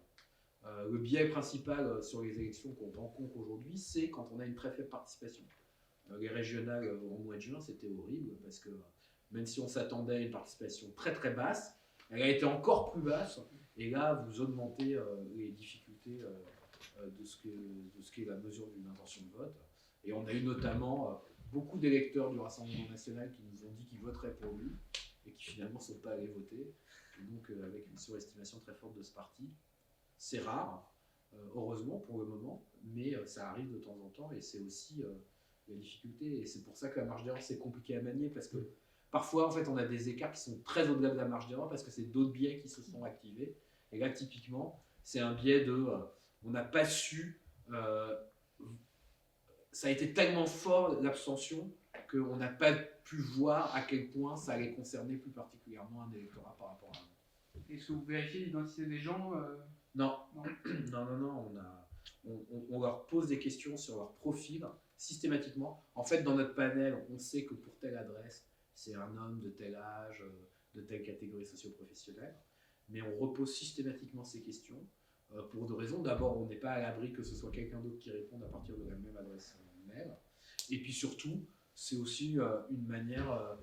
Le biais principal sur les élections qu'on rencontre aujourd'hui, c'est quand on a une très faible participation. Les régionales au mois de juin, c'était horrible parce que même si on s'attendait à une participation très très basse, elle a été encore plus basse. Et là, vous augmentez les difficultés de ce qu'est la mesure d'une intention de vote. Et on a eu notamment beaucoup d'électeurs du Rassemblement national qui nous ont dit qu'ils voteraient pour lui et qui finalement ne sont pas allés voter. Et donc avec une surestimation très forte de ce parti. C'est rare, heureusement pour le moment, mais ça arrive de temps en temps et c'est aussi la difficulté. Et c'est pour ça que la marge d'erreur, c'est compliqué à manier parce que parfois, en fait, on a des écarts qui sont très au-delà de la marge d'erreur parce que c'est d'autres biais qui se sont activés. Et là, typiquement, c'est un biais on n'a pas su. Ça a été tellement fort l'abstention qu'on n'a pas pu voir à quel point ça allait concerner plus particulièrement un électorat par rapport à un autre. Est-ce que vous vérifiez l'identité des gens Non. On leur pose des questions sur leur profil systématiquement. En fait, dans notre panel, on sait que pour telle adresse, c'est un homme de tel âge, de telle catégorie socio-professionnelle. Mais on repose systématiquement ces questions pour deux raisons. D'abord, on n'est pas à l'abri que ce soit quelqu'un d'autre qui réponde à partir de la même adresse mail. Et puis surtout, c'est aussi une manière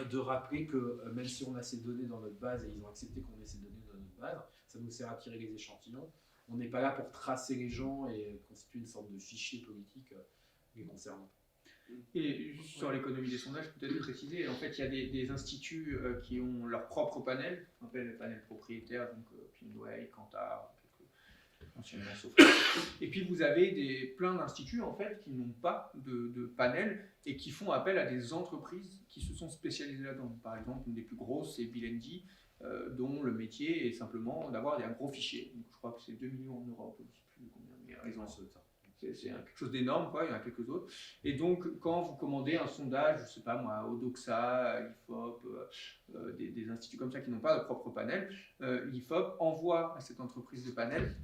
de rappeler que même si on a ces données dans notre base et ils ont accepté qu'on ait ces données dans notre base, ça nous sert à tirer les échantillons. On n'est pas là pour tracer les gens et constituer une sorte de fichier politique les concernant. Et sur l'économie des sondages, peut-être préciser, en fait, il y a des instituts qui ont leur propre panel, on appelle le panel propriétaire, donc OpinionWay, Kantar, anciennement Sopra. Et puis vous avez plein d'instituts en fait qui n'ont pas de panel et qui font appel à des entreprises qui se sont spécialisées là-dedans. Par exemple, une des plus grosses, c'est Bilendi, dont le métier est simplement d'avoir un gros fichier. Donc, je crois que c'est 2 millions en Europe, je ne sais plus combien, mais ils ont c'est quelque chose d'énorme, quoi. Il y en a quelques autres. Et donc, quand vous commandez un sondage, je ne sais pas moi, au Doxa, à l'IFOP, des instituts comme ça qui n'ont pas de propre panel, l'IFOP envoie à cette entreprise de panel,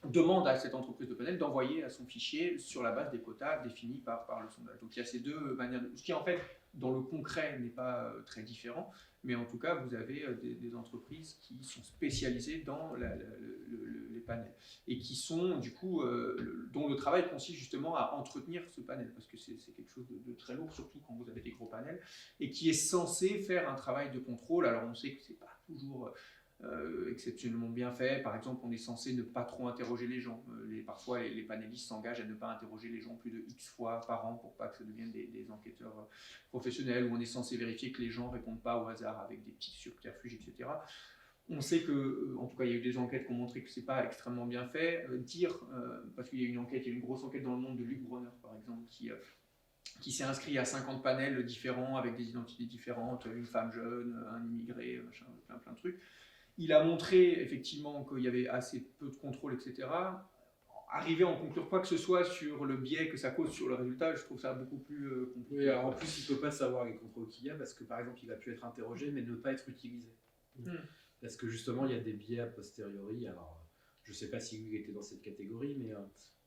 demande à cette entreprise de panel d'envoyer à son fichier sur la base des quotas définis par le sondage. Donc il y a ces deux manières, ce qui en fait, dans le concret, n'est pas très différent, mais en tout cas, vous avez des entreprises qui sont spécialisées dans les panels et qui sont, du coup, dont le travail consiste justement à entretenir ce panel, parce que c'est quelque chose de très lourd, surtout quand vous avez des gros panels, et qui est censé faire un travail de contrôle. Alors on sait que c'est pas toujours exceptionnellement bien fait. Par exemple, on est censé ne pas trop interroger les gens. Parfois, les panélistes s'engagent à ne pas interroger les gens plus de X fois par an pour pas que ça devienne des enquêteurs professionnels, où on est censé vérifier que les gens répondent pas au hasard avec des petits subterfuges, etc. On sait que, en tout cas, il y a eu des enquêtes qui ont montré que c'est pas extrêmement bien fait. Parce qu'il y a eu une grosse enquête dans le monde de Luc Bronner, par exemple, qui s'est inscrit à 50 panels différents avec des identités différentes, une femme jeune, un immigré, machin, plein de trucs. Il a montré effectivement qu'il y avait assez peu de contrôle, etc. Arriver à en conclure quoi que ce soit sur le biais que ça cause sur le résultat, je trouve ça beaucoup plus compliqué. Oui, alors en plus, il ne peut pas savoir les contrôles qu'il y a parce que par exemple, il a pu être interrogé mais ne pas être utilisé. Parce que justement, il y a des biais a posteriori. Alors, je ne sais pas si lui était dans cette catégorie, mais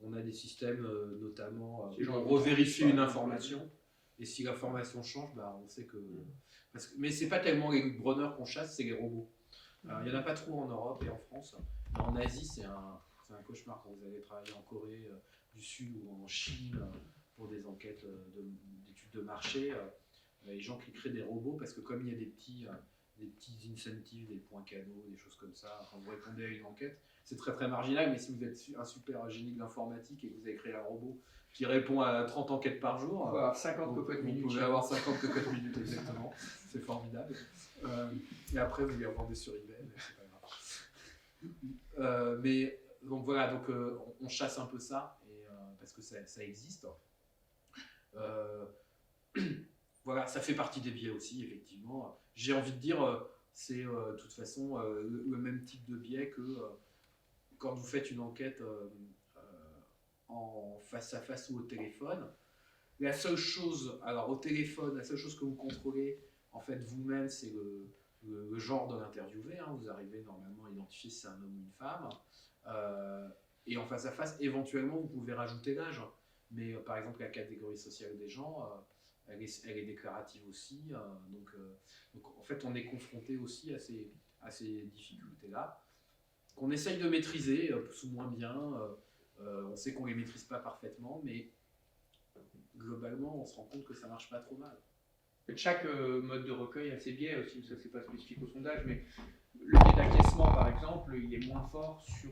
on a des systèmes notamment où on revérifie une information. Et si l'information change, bah, on sait que. Mais ce n'est pas tellement les Bronner qu'on chasse, c'est les robots. Alors, il n'y en a pas trop en Europe et en France. Mais en Asie, c'est un cauchemar quand vous allez travailler en Corée du Sud ou en Chine pour des enquêtes d'études de marché. Les gens qui créent des robots parce que comme il y a des petits incentives, des points cadeaux, des choses comme ça, quand vous répondez à une enquête, c'est très très marginal, mais si vous êtes un super génie de l'informatique et que vous avez créé un robot qui répond à 30 enquêtes par jour, on va avoir 50 cocottes minutes. Vous pouvez avoir 50 cocottes minutes, exactement. C'est formidable. Et après, vous les revendez sur eBay, mais c'est pas grave. Mais donc voilà, donc, on chasse un peu ça, parce que ça existe. Voilà, ça fait partie des biais aussi, effectivement. J'ai envie de dire, c'est de toute façon le même type de biais que quand vous faites une enquête en face à face ou au téléphone. La seule chose, alors au téléphone, la seule chose que vous contrôlez, en fait, vous-même, c'est le genre de l'interviewé. Hein. Vous arrivez normalement à identifier si c'est un homme ou une femme. Et en face à face, éventuellement, vous pouvez rajouter l'âge. Mais par exemple, la catégorie sociale des gens, elle est déclarative aussi. Donc, en fait, on est confronté aussi à ces difficultés-là, qu'on essaye de maîtriser, plus ou moins bien. On sait qu'on ne les maîtrise pas parfaitement, mais globalement, on se rend compte que ça ne marche pas trop mal. Chaque mode de recueil a ses biais aussi, ça c'est pas spécifique au sondage, mais le biais d'acquiescement par exemple, il est moins fort sur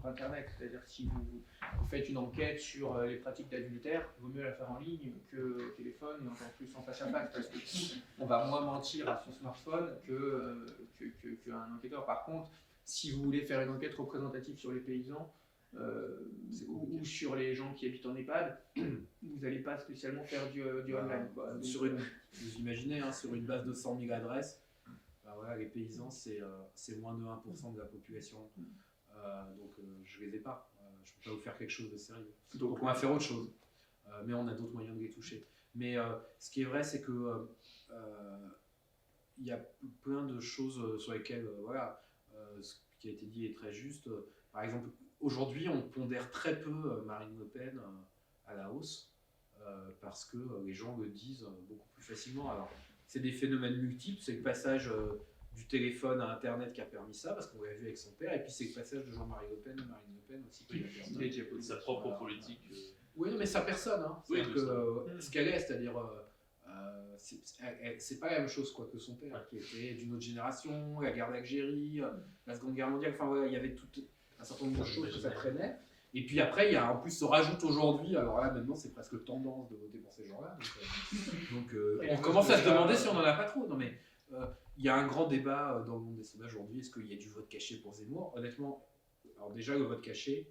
Internet, c'est-à-dire si vous faites une enquête sur les pratiques d'adultère, il vaut mieux la faire en ligne que au téléphone et encore plus en face à face, parce que on va moins mentir à son smartphone qu'un enquêteur. Par contre, si vous voulez faire une enquête représentative sur les paysans, ou sur les gens qui habitent en EHPAD, vous n'allez pas spécialement faire du online. Quoi. Donc, vous imaginez, hein, sur une base de 100 000 adresses, voilà, les paysans, c'est moins de 1% de la population. Donc je ne les ai pas. Je ne peux pas vous faire quelque chose de sérieux. Donc on va faire autre chose. Mais on a d'autres moyens de les toucher. Mais ce qui est vrai, c'est que il y a plein de choses sur lesquelles, ce qui a été dit est très juste. Par exemple, aujourd'hui, on pondère très peu Marine Le Pen à la hausse parce que les gens le disent beaucoup plus facilement. Alors, c'est des phénomènes multiples. C'est le passage du téléphone à Internet qui a permis ça, parce qu'on l'a vu avec son père. Et puis, c'est le passage de Jean-Marie Le Pen à Marine LePen aussi qui l'a permis. Sa propre politique. Oui, mais sa personne. Hein. Oui, ce qu'elle est, c'est-à-dire... c'est pas la même chose quoi, que son père, qui était d'une autre génération, la guerre d'Algérie, la Seconde Guerre mondiale. Enfin, voilà, il y avait tout un certain nombre de choses que ça traînait. Et puis après, il y a en plus se rajoute aujourd'hui, alors là maintenant c'est presque tendance de voter pour ces gens-là. Donc on commence à se demander si on n'en a pas trop. Non mais il y a un grand débat dans le monde des sondages aujourd'hui. Est-ce qu'il y a du vote caché pour Zemmour ? Honnêtement, alors déjà le vote caché,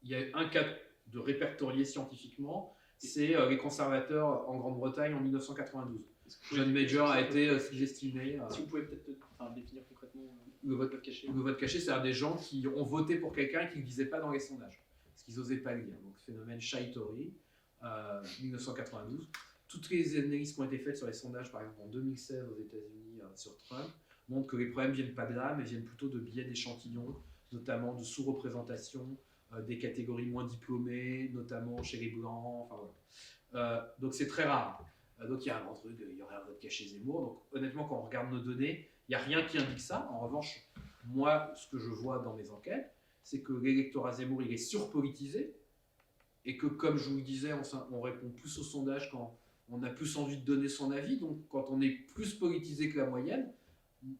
il y a un cas de répertorié scientifiquement, c'est les conservateurs en Grande-Bretagne en 1992. Est-ce que vous pouvez- John Major a été sous-estimé. Si vous pouvez peut-être définir concrètement Le vote caché. Le vote caché, c'est-à-dire des gens qui ont voté pour quelqu'un et qui ne le disaient pas dans les sondages, parce qu'ils n'osaient pas le dire. Donc, phénomène Shai Tory, 1992. Toutes les analyses qui ont été faites sur les sondages, par exemple en 2016 aux États-Unis sur Trump, montrent que les problèmes viennent pas de là, mais viennent plutôt de biais d'échantillons, notamment de sous-représentation des catégories moins diplômées, notamment chez les blancs. Enfin, voilà. Donc c'est très rare. Donc il y a un truc, il y aurait un vote caché Zemmour. Donc honnêtement, quand on regarde nos données, il n'y a rien qui indique ça. En revanche, moi, ce que je vois dans mes enquêtes, c'est que l'électorat Zemmour, il est surpolitisé, et que, comme je vous le disais, on répond plus aux sondages quand on a plus envie de donner son avis. Donc quand on est plus politisé que la moyenne,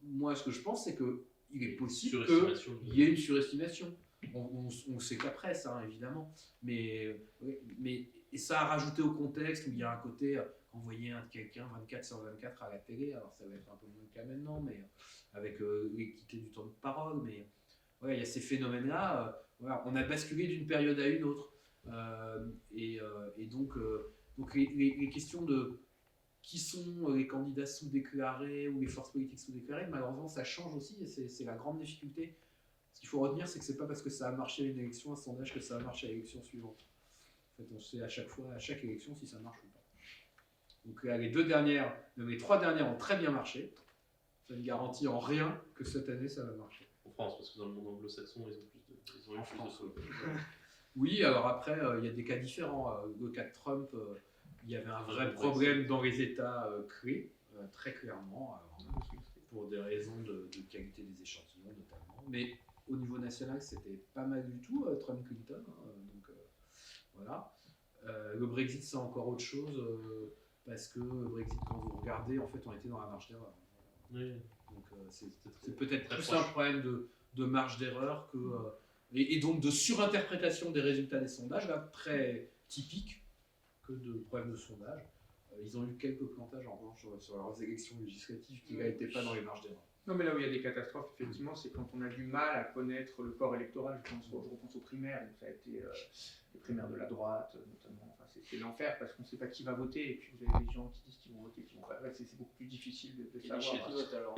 moi, ce que je pense, c'est qu'il est possible qu'il y ait une surestimation. On sait qu'après, ça, évidemment. Mais et ça a rajouté au contexte où il y a un côté, quand vous voyez quelqu'un 24 sur 24 à la télé, alors ça va être un peu moins le cas maintenant, mais avec l'équité du temps de parole, mais ouais, il y a ces phénomènes-là. Voilà, on a basculé d'une période à une autre. Et donc les questions de qui sont les candidats sous-déclarés ou les forces politiques sous-déclarées, malheureusement, ça change aussi, et c'est la grande difficulté. Ce qu'il faut retenir, c'est que c'est pas parce que ça a marché à une élection, un sondage, que ça va marcher à l'élection suivante. En fait, on sait à chaque fois, à chaque élection, si ça marche ou pas. Donc là, les 3 dernières ont très bien marché. Ça ne garantit en rien que cette année, ça va marcher. En France, parce que dans le monde anglo-saxon, ils ont eu plus de choses. Oui, alors après, il y a des cas différents. Le cas de Trump, il y avait un vrai problème dans les États clés, très clairement, pour des raisons de qualité des échantillons notamment. Mais au niveau national, c'était pas mal du tout, Trump-Clinton. Donc voilà. Le Brexit, c'est encore autre chose, parce que le Brexit, quand vous regardez, en fait, on était dans la marge d'erreur. Oui. Donc c'est peut-être plus un problème de marge d'erreur que... et donc de surinterprétation des résultats des sondages, là, très typique que de problèmes de sondage. Ils ont eu quelques plantages en revanche sur leurs élections législatives qui n'étaient pas dans les marges d'erreur. Non, mais là où il y a des catastrophes, effectivement, c'est quand on a du mal à connaître le corps électoral. Je repense aux primaires, donc ça a été les primaires de la droite, notamment. Enfin, c'est l'enfer parce qu'on ne sait pas qui va voter, et puis vous avez des gens qui disent qu'ils vont voter, qui vont pas. Ouais, c'est beaucoup plus difficile de savoir. Les vote alors.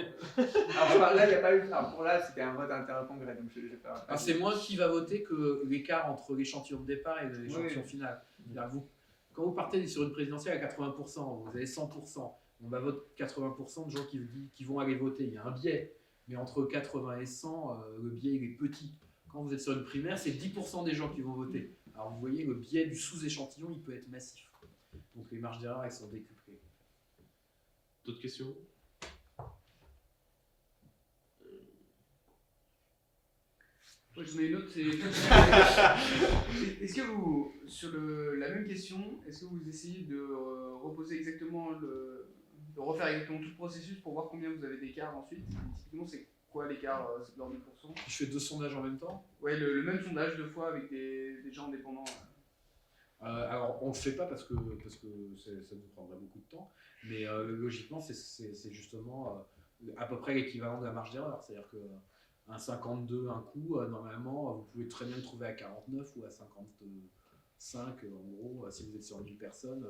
Alors là, il n'y a pas eu. Alors pour là, c'était un vote intercongrès, donc j'ai pas. C'est moins qui va voter que l'écart entre l'échantillon de départ et l'échantillon final. Quand vous partez sur une présidentielle à 80%, vous avez 100%. On va voter 80% de gens qui vont aller voter. Il y a un biais, mais entre 80 et 100, le biais il est petit. Quand vous êtes sur une primaire, c'est 10% des gens qui vont voter. Alors vous voyez, le biais du sous-échantillon, il peut être massif. Donc les marges d'erreur, elles sont décuplées. D'autres questions? Ouais, j'en ai une autre, c'est. Est-ce que vous, sur la même question, est-ce que vous essayez de reposer exactement de refaire exactement tout le processus pour voir combien vous avez d'écart ensuite? Typiquement, c'est quoi l'écart de l'ordre de pourcent? Je fais 2 sondages en même temps. Ouais, le même sondage 2 fois avec des gens indépendants. Alors on ne le fait pas parce que ça nous prendrait beaucoup de temps, mais logiquement c'est justement à peu près l'équivalent de la marge d'erreur. C'est-à-dire qu'un 52 un coup, normalement vous pouvez très bien le trouver à 49 ou à 55 en gros si vous êtes sur 1000 personnes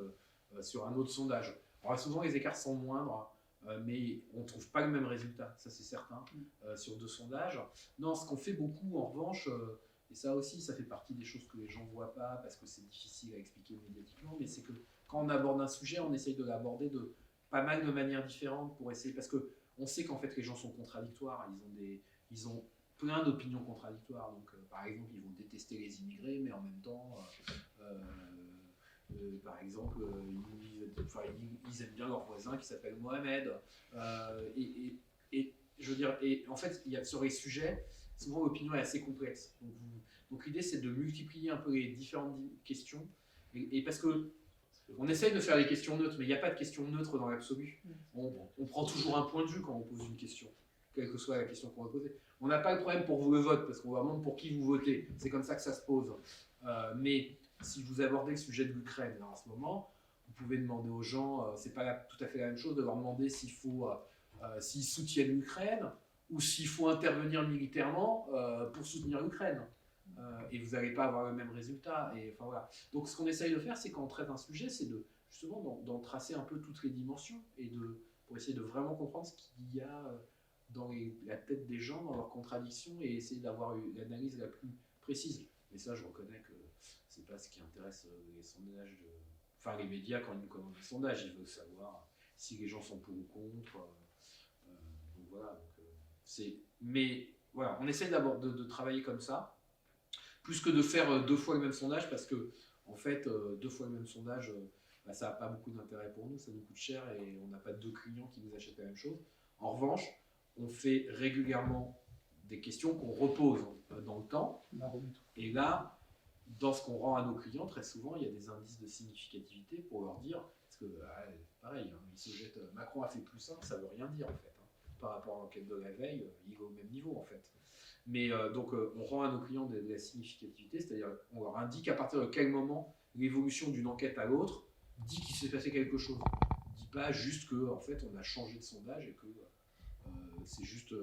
sur un autre sondage. Alors souvent les écarts sont moindres, mais on ne trouve pas le même résultat, ça c'est certain, sur 2 sondages. Non, ce qu'on fait beaucoup en revanche, et ça aussi, ça fait partie des choses que les gens ne voient pas parce que c'est difficile à expliquer médiatiquement, mais c'est que quand on aborde un sujet, on essaye de l'aborder de pas mal de manières différentes pour essayer, parce qu'on sait qu'en fait les gens sont contradictoires, ils ont plein d'opinions contradictoires. Donc par exemple, ils vont détester les immigrés, mais en même temps, par exemple, ils aiment bien leur voisin qui s'appelle Mohamed. Et je veux dire, et en fait, sur les sujets, souvent l'opinion est assez complexe. Donc l'idée, c'est de multiplier un peu les différentes questions. Et parce que on essaye de faire des questions neutres, mais il n'y a pas de questions neutres dans l'absolu. On prend toujours un point de vue quand on pose une question, quelle que soit la question qu'on va poser. On n'a pas le problème pour vous le vote, parce qu'on va demander pour qui vous votez. C'est comme ça que ça se pose. Mais si vous abordez le sujet de l'Ukraine, en ce moment, vous pouvez demander aux gens, c'est pas tout à fait la même chose de leur demander s'ils soutiennent l'Ukraine ou s'il faut intervenir militairement pour soutenir l'Ukraine. et vous n'allez pas avoir le même résultat. Et, enfin, voilà. Donc ce qu'on essaye de faire, c'est quand on traite un sujet, c'est de justement d'en tracer un peu toutes les dimensions et pour essayer de vraiment comprendre ce qu'il y a dans la tête des gens, dans leurs contradictions, et essayer d'avoir l'analyse la plus précise. Mais ça, je reconnais que c'est pas ce qui intéresse les sondages enfin les médias quand ils nous commandent des sondages. Ils veulent savoir si les gens sont pour ou contre. Donc voilà. Mais voilà, on essaie d'abord de travailler comme ça, plus que de faire 2 fois le même sondage, parce que en fait, 2 fois le même sondage, ça n'a pas beaucoup d'intérêt pour nous, ça nous coûte cher et on n'a pas 2 clients qui nous achètent la même chose. En revanche, on fait régulièrement des questions qu'on repose dans le temps. Et là, dans ce qu'on rend à nos clients, très souvent, il y a des indices de significativité pour leur dire, parce que pareil, ils se jettent, Macron a fait plus 1, ça ne veut rien dire en fait. Par rapport à l'enquête de la veille, il est au même niveau en fait. Mais donc on rend à nos clients de la significativité, c'est-à-dire on leur indique à partir de quel moment l'évolution d'une enquête à l'autre dit qu'il s'est passé quelque chose. On ne dit pas juste que en fait on a changé de sondage et que c'est juste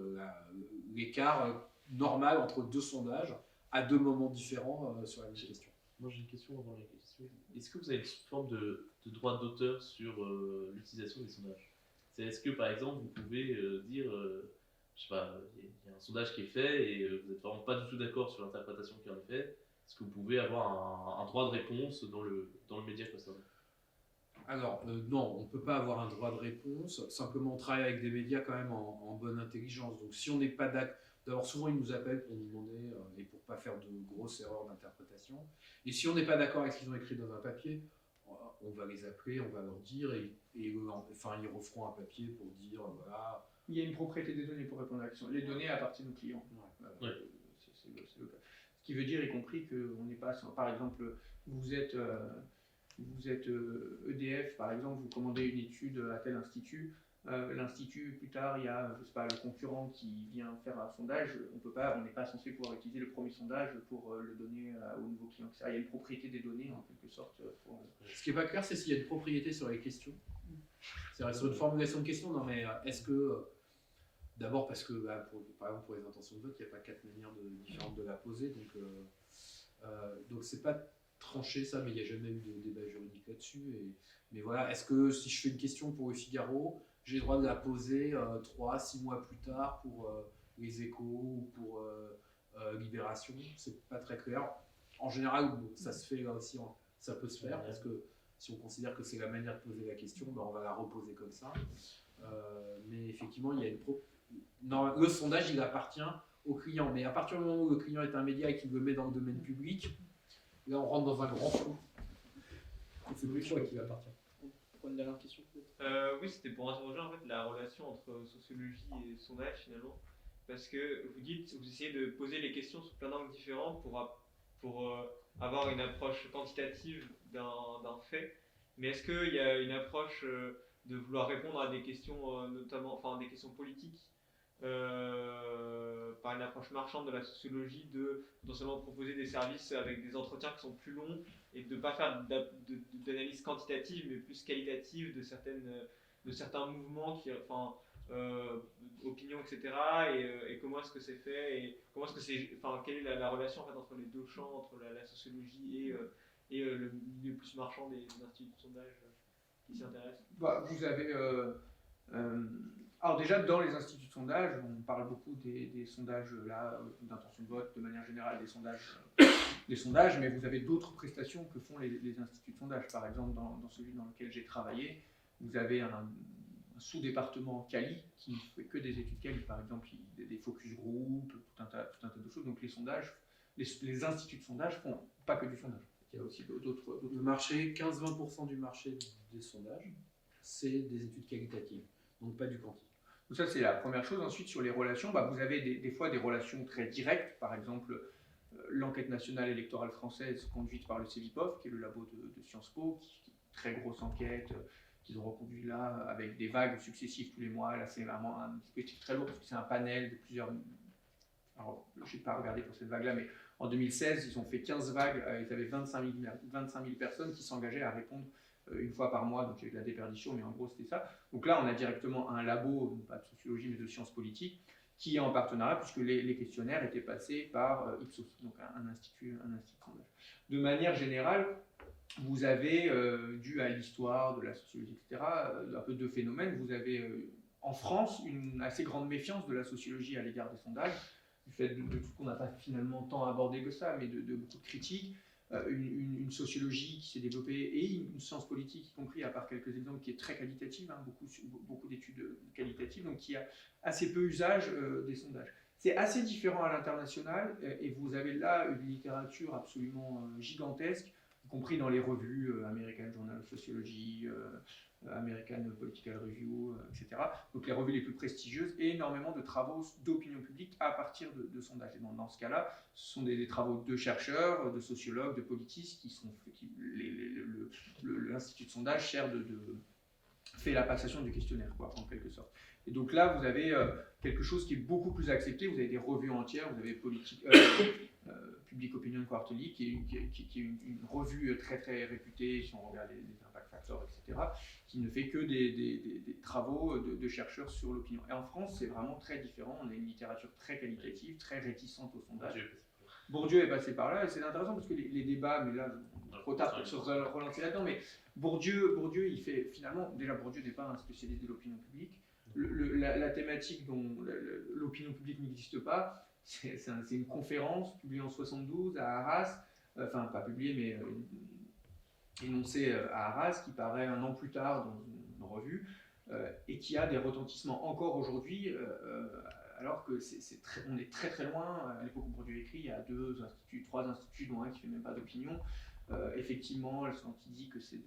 l'écart normal entre 2 sondages à 2 moments différents sur la même question. Moi j'ai une question avant la question. Est-ce que vous avez une forme de droit d'auteur sur l'utilisation des sondages? Est-ce que par exemple vous pouvez dire, je sais pas, il y a un sondage qui est fait et vous n'êtes vraiment pas du tout d'accord sur l'interprétation qui en est faite, est-ce que vous pouvez avoir un droit de réponse dans le média concernant? Alors non, on ne peut pas avoir un droit de réponse, simplement on travaille avec des médias quand même en bonne intelligence. Donc si on n'est pas d'accord, d'abord souvent ils nous appellent pour nous demander, et pour ne pas faire de grosses erreurs d'interprétation, et si on n'est pas d'accord avec ce qu'ils ont écrit dans un papier, on va les appeler, on va leur dire, enfin ils referont un papier pour dire, voilà. Il y a une propriété des données pour répondre à la question. Les données appartiennent aux clients. Ouais. C'est le cas. Ce qui veut dire, y compris qu'on n'est pas, par exemple, vous êtes EDF, par exemple, vous commandez une étude à tel institut. L'institut, plus tard, il y a, je sais pas, le concurrent qui vient faire un sondage. On n'est pas censé pouvoir utiliser le premier sondage pour le donner au nouveau client. Il y a une propriété des données, en quelque sorte. Ce qui n'est pas clair, c'est s'il y a une propriété sur les questions. C'est-à-dire sur une formulation de question, non mais est-ce que, d'abord parce que, par exemple, pour les intentions de vote, il n'y a pas 4 manières différentes de la poser, donc c'est pas tranché ça, mais il n'y a jamais eu de débat juridique là-dessus. Mais voilà, est-ce que si je fais une question pour le Figaro, j'ai le droit de la poser 3-6 mois plus tard pour les Échos ou pour Libération? C'est pas très clair. En général, ça se fait là aussi, ça peut se faire, parce que si on considère que c'est la manière de poser la question, on va la reposer comme ça. Mais effectivement, il y a non, le sondage, il appartient au client. Mais à partir du moment où le client est un média et qu'il le met dans le domaine public, là, on rentre dans un grand flou. C'est le choix qui appartient. Pour une dernière question peut-être. Oui, c'était pour interroger en fait la relation entre sociologie et sondage finalement, parce que vous essayez de poser les questions sous plein d'angles différents pour avoir une approche quantitative d'un fait, mais est-ce qu'il y a une approche de vouloir répondre à des questions notamment, enfin des questions politiques par une approche marchande de la sociologie, de non seulement proposer des services avec des entretiens qui sont plus longs et de ne pas faire d'analyse quantitative mais plus qualitative de certains mouvements opinions, etc. Et comment est-ce que c'est fait et comment est-ce que quelle est la relation en fait, entre les 2 champs, entre la sociologie et le milieu plus marchand des instituts de sondage qui s'y intéressent? Vous avez alors déjà dans les instituts de sondage, on parle beaucoup des sondages d'intention de vote, de manière générale des sondages, mais vous avez d'autres prestations que font les instituts de sondage. Par exemple, dans celui dans lequel j'ai travaillé, vous avez un sous-département Cali qui ne fait que des études Cali, par exemple, des focus group, tout un tas de choses. Donc les sondages, les instituts de sondage font pas que du sondage. Il y a aussi d'autres. Le marché, 15-20% du marché des sondages, c'est des études qualitatives, donc pas du quanti. Donc ça, c'est la première chose. Ensuite, sur les relations, vous avez des fois des relations très directes. Par exemple, l'enquête nationale électorale française conduite par le CEVIPOF, qui est le labo de Sciences Po, qui est une très grosse enquête qu'ils ont reconduit là, avec des vagues successives tous les mois. Là, c'est vraiment un dispositif très lourd, parce que c'est un panel de plusieurs... Alors, je n'ai pas regardé pour cette vague-là, mais en 2016, ils ont fait 15 vagues. Ils avaient 25 000 personnes qui s'engageaient à répondre une fois par mois, donc il y a eu de la déperdition, mais en gros c'était ça. Donc là on a directement un labo, pas de sociologie mais de sciences politiques, qui est en partenariat, puisque les questionnaires étaient passés par Ipsos, donc un institut de sondage. De manière générale, vous avez, dû à l'histoire de la sociologie, etc., un peu deux phénomènes. Vous avez en France une assez grande méfiance de la sociologie à l'égard des sondages, du fait de tout ce qu'on n'a pas finalement tant abordé que ça, mais de beaucoup de critiques. Une sociologie qui s'est développée et une science politique, y compris à part quelques exemples, qui est très qualitative, hein, beaucoup d'études qualitatives, donc qui a assez peu usage des sondages. C'est assez différent à l'international et vous avez là une littérature absolument gigantesque, y compris dans les revues American Journal of Sociology, American Political Review, etc. Donc les revues les plus prestigieuses et énormément de travaux d'opinion publique à partir de sondages. Et dans ce cas-là, ce sont des travaux de chercheurs, de sociologues, de politistes l'Institut de sondage sert fait la passation du questionnaire, quoi, en quelque sorte. Et donc là, vous avez quelque chose qui est beaucoup plus accepté. Vous avez des revues entières, vous avez Public Opinion Quarterly, qui est une revue très très réputée, si on regarde les impact factors, etc., qui ne fait que des travaux de chercheurs sur l'opinion. Et en France, c'est vraiment très différent. On a une littérature très qualitative, très réticente au sondage. Bourdieu est passé par là, et c'est intéressant parce que les débats, mais là, trop tard pour se relancer là-dedans, mais Bourdieu, il fait finalement, déjà Bourdieu n'est pas un spécialiste de l'opinion publique. La thématique dont l'opinion publique n'existe pas, c'est une conférence publiée en 72 à Arras, enfin pas publiée mais énoncée à Arras, qui paraît un an plus tard dans une revue, et qui a des retentissements encore aujourd'hui, alors que on est très très loin. À l'époque où Bourdieu écrit, il y a 3 instituts, dont un qui ne fait même pas d'opinion. Effectivement, quand il dit que c'est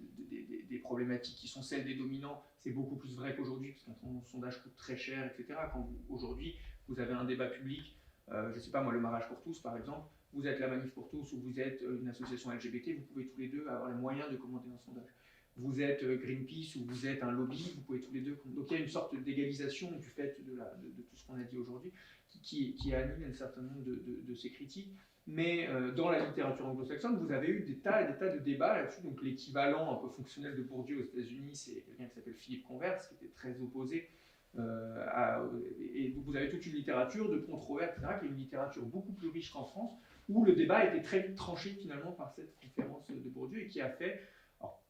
des problématiques qui sont celles des dominants, c'est beaucoup plus vrai qu'aujourd'hui, parce qu'un sondage coûte très cher, etc. Quand aujourd'hui, vous avez un débat public, je ne sais pas moi, le mariage pour tous par exemple, vous êtes la Manif pour tous ou vous êtes une association LGBT, vous pouvez tous les deux avoir les moyens de commenter un sondage. Vous êtes Greenpeace ou vous êtes un lobby, vous pouvez tous les deux. Donc il y a une sorte d'égalisation du fait de tout ce qu'on a dit aujourd'hui qui anime un certain nombre de ces critiques. Mais dans la littérature anglo-saxonne, vous avez eu des tas et des tas de débats là-dessus. Donc l'équivalent un peu fonctionnel de Bourdieu aux États-Unis, c'est quelqu'un qui s'appelle Philippe Converse, qui était très opposé. Et vous avez toute une littérature de controverse, etc., qui est une littérature beaucoup plus riche qu'en France, où le débat était très tranché finalement par cette conférence de Bourdieu et qui a fait, alors,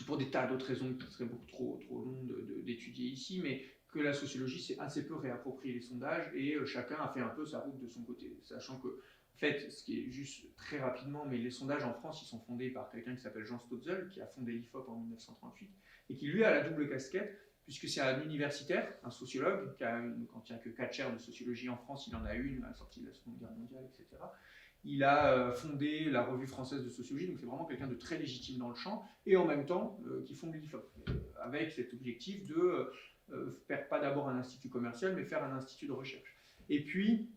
pour des tas d'autres raisons qui seraient beaucoup trop long d'étudier ici, mais que la sociologie s'est assez peu réapproprié les sondages et chacun a fait un peu sa route de son côté, sachant que en fait, ce qui est juste très rapidement, mais les sondages en France, ils sont fondés par quelqu'un qui s'appelle Jean Stotzel, qui a fondé l'IFOP en 1938, et qui lui a la double casquette, puisque c'est un universitaire, un sociologue, quand il n'y a que 4 chaires de sociologie en France, il en a une à la sortie de la Seconde Guerre mondiale, etc. Il a fondé la Revue française de sociologie, donc c'est vraiment quelqu'un de très légitime dans le champ, et en même temps qui fonde l'IFOP, avec cet objectif de faire pas d'abord un institut commercial, mais faire un institut de recherche. Et puis,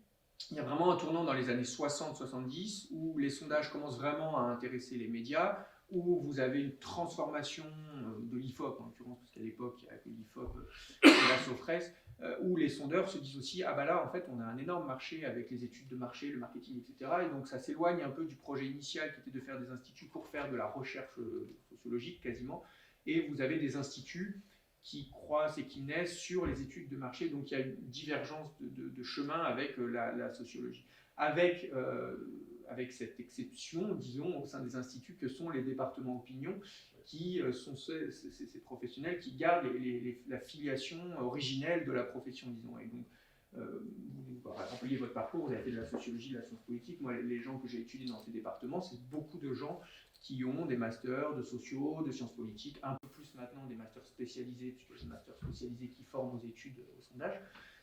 il y a vraiment un tournant dans les années 60-70 où les sondages commencent vraiment à intéresser les médias, où vous avez une transformation de l'IFOP, en l'occurrence, parce qu'à l'époque, il n'y a que l'IFOP et la Sofres, où les sondeurs se disent aussi, ah bah là, en fait, on a un énorme marché avec les études de marché, le marketing, etc. Et donc, ça s'éloigne un peu du projet initial qui était de faire des instituts pour faire de la recherche sociologique, quasiment. Et vous avez des instituts qui croissent et qui naissent sur les études de marché. Donc, il y a une divergence de chemin avec la sociologie. Avec cette exception, disons, au sein des instituts que sont les départements opinion, qui sont ces professionnels qui gardent la filiation originelle de la profession, disons. Et donc, vous rappelez votre parcours, vous avez fait de la sociologie, de la science politique. Moi, les gens que j'ai étudiés dans ces départements, c'est beaucoup de gens qui ont des masters de sociaux, de sciences politiques, un peu plus maintenant des masters spécialisés, puisque c'est des masters spécialisés qui forment aux études, au sondage.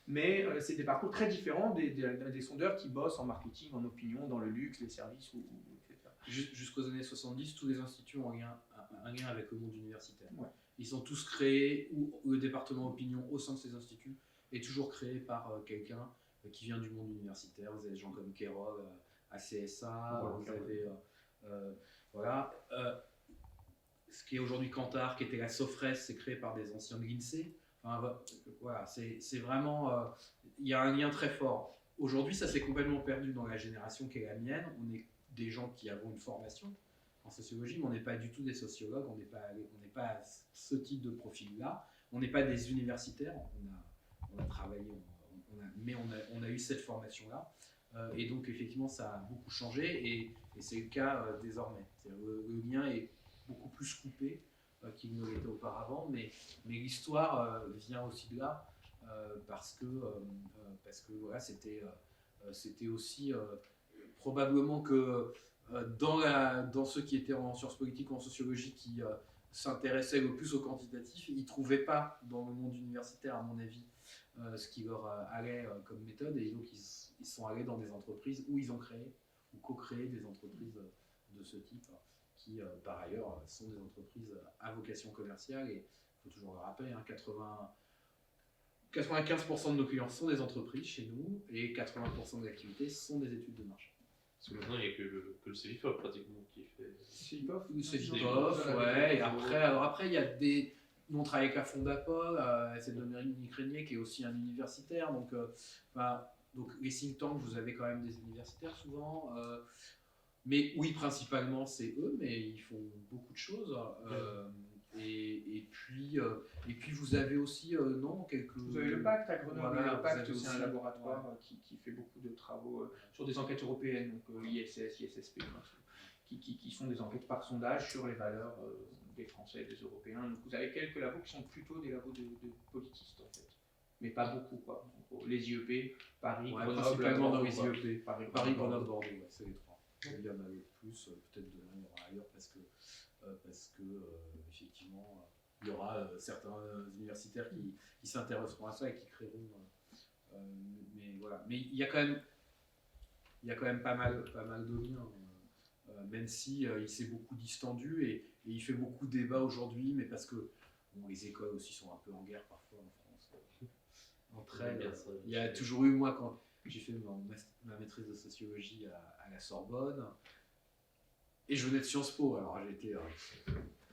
Mais c'est des parcours très différents des sondeurs qui bossent en marketing, en opinion, dans le luxe, les services, etc. Jusqu'aux années 70, tous les instituts ont un lien avec le monde universitaire. Ouais. Ils sont tous créés, ou le département opinion au sein de ces instituts est toujours créé par quelqu'un qui vient du monde universitaire. Vous avez des gens comme Kellogg à CSA, vous avez... voilà. Ce qui est aujourd'hui Kantar, qui était la Sofres, c'est créé par des anciens de l'INSEE. Enfin, voilà, c'est vraiment... il y a un lien très fort. Aujourd'hui, ça s'est complètement perdu dans la génération qui est la mienne. On est des gens qui avons une formation en sociologie, mais on n'est pas du tout des sociologues, on n'est pas à ce type de profil-là. On n'est pas des universitaires, on a travaillé, on a eu cette formation-là. Et donc, effectivement, ça a beaucoup changé et c'est le cas désormais. Le lien est beaucoup plus coupé qu'il ne l'était auparavant, mais l'histoire vient aussi de là parce que voilà, c'était aussi probablement que dans ceux qui étaient en sciences politiques ou en sociologie qui s'intéressaient le plus au quantitatif, ils ne trouvaient pas dans le monde universitaire, à mon avis, ce qui leur allait comme méthode, et donc ils sont allés dans des entreprises où ils ont créé ou co-créé des entreprises de ce type, qui par ailleurs sont des entreprises à vocation commerciale, et il faut toujours le rappeler, 95% de nos clients sont des entreprises chez nous, et 80% de l'activité sont des études de marché. Parce que maintenant, il n'y a que le CEVIFOP pratiquement qui fait. CEVIFOP, ouais, et après, il y a des. Nous, on travaille avec la Fondapol, c'est Dominique Régnier qui est aussi un universitaire, donc les think tanks, vous avez quand même des universitaires souvent, mais oui, principalement c'est eux, mais ils font beaucoup de choses. Et puis vous avez aussi quelques. Vous avez le Pacte à Grenoble. Voilà, le Pacte, c'est aussi un laboratoire qui fait beaucoup de travaux sur des enquêtes européennes, donc ISS, ISSP, qui sont des enquêtes par sondage sur les valeurs des Français et des Européens. Donc vous avez quelques labos qui sont plutôt des labos de politistes en fait, mais pas beaucoup quoi. Donc, les IEP, Paris, Grenoble, principalement dans les Bordeaux, IEP. Paris, Grenoble, Bordeaux, ouais, c'est les trois. Il y en a le plus, peut-être demain il y aura ailleurs parce que effectivement il y aura certains universitaires qui s'intéresseront à ça et qui créeront. Mais voilà. Mais il y a quand même pas mal de liens. Même si il s'est beaucoup distendu et il fait beaucoup de débats aujourd'hui, mais parce que les écoles aussi sont un peu en guerre parfois en France. Entre elles, il y a toujours eu, moi, quand j'ai fait ma maîtrise de sociologie à la Sorbonne, et je venais de Sciences Po, alors j'étais...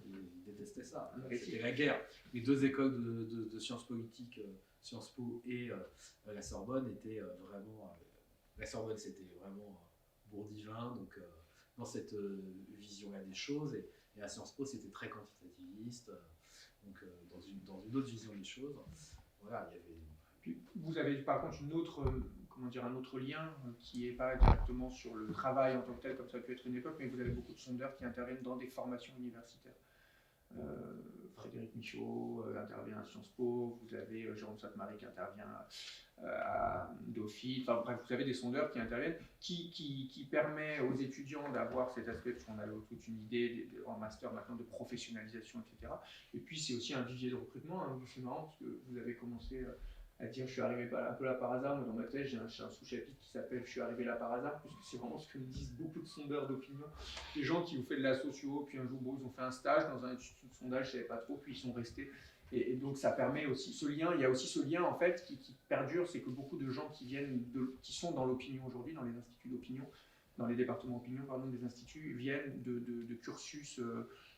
ils détestaient ça, c'était la guerre. Les deux écoles de sciences politiques, Sciences Po et la Sorbonne, étaient vraiment... la Sorbonne, c'était vraiment bourdivain, donc dans cette vision-là des choses, et à Sciences Po, c'était très quantitativiste, donc dans une autre vision des choses. Voilà, il y avait... Puis, vous avez par contre un autre lien qui n'est pas directement sur le travail en tant que tel, comme ça peut être une époque, mais vous avez beaucoup de sondeurs qui interviennent dans des formations universitaires. Frédéric Michaud intervient à Sciences Po, vous avez Jérôme Sainte-Marie qui intervient à Dauphine, enfin bref, vous avez des sondeurs qui interviennent, qui permet aux étudiants d'avoir cet aspect, parce qu'on a toute une idée en master maintenant de professionnalisation, etc. Et puis c'est aussi un vivier de recrutement, c'est marrant parce que vous avez commencé à dire je suis arrivé un peu là par hasard, moi dans ma thèse j'ai un sous-chapitre qui s'appelle je suis arrivé là par hasard, puisque c'est vraiment ce que me disent beaucoup de sondeurs d'opinion, des gens qui ont fait de la socio, puis un jour ils ont fait un stage dans un institut de sondage, je ne savais pas trop, puis ils sont restés, et donc ça permet aussi ce lien, il y a aussi ce lien en fait qui perdure, c'est que beaucoup de gens qui sont dans l'opinion aujourd'hui, dans les instituts d'opinion, dans les départements d'opinion, pardon, des instituts, viennent de cursus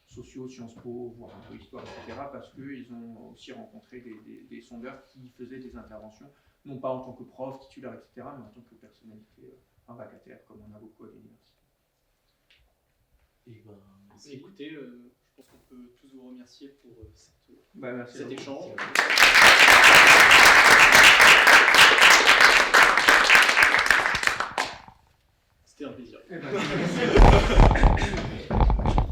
sociaux, Sciences Po, voire un peu histoire, etc., parce qu'ils ont aussi rencontré des sondeurs qui faisaient des interventions, non pas en tant que prof, titulaire, etc., mais en tant que personnalité, un vacataire, comme on a beaucoup à l'université. Écoutez, je pense qu'on peut tous vous remercier pour Merci cet échange. C'était un plaisir.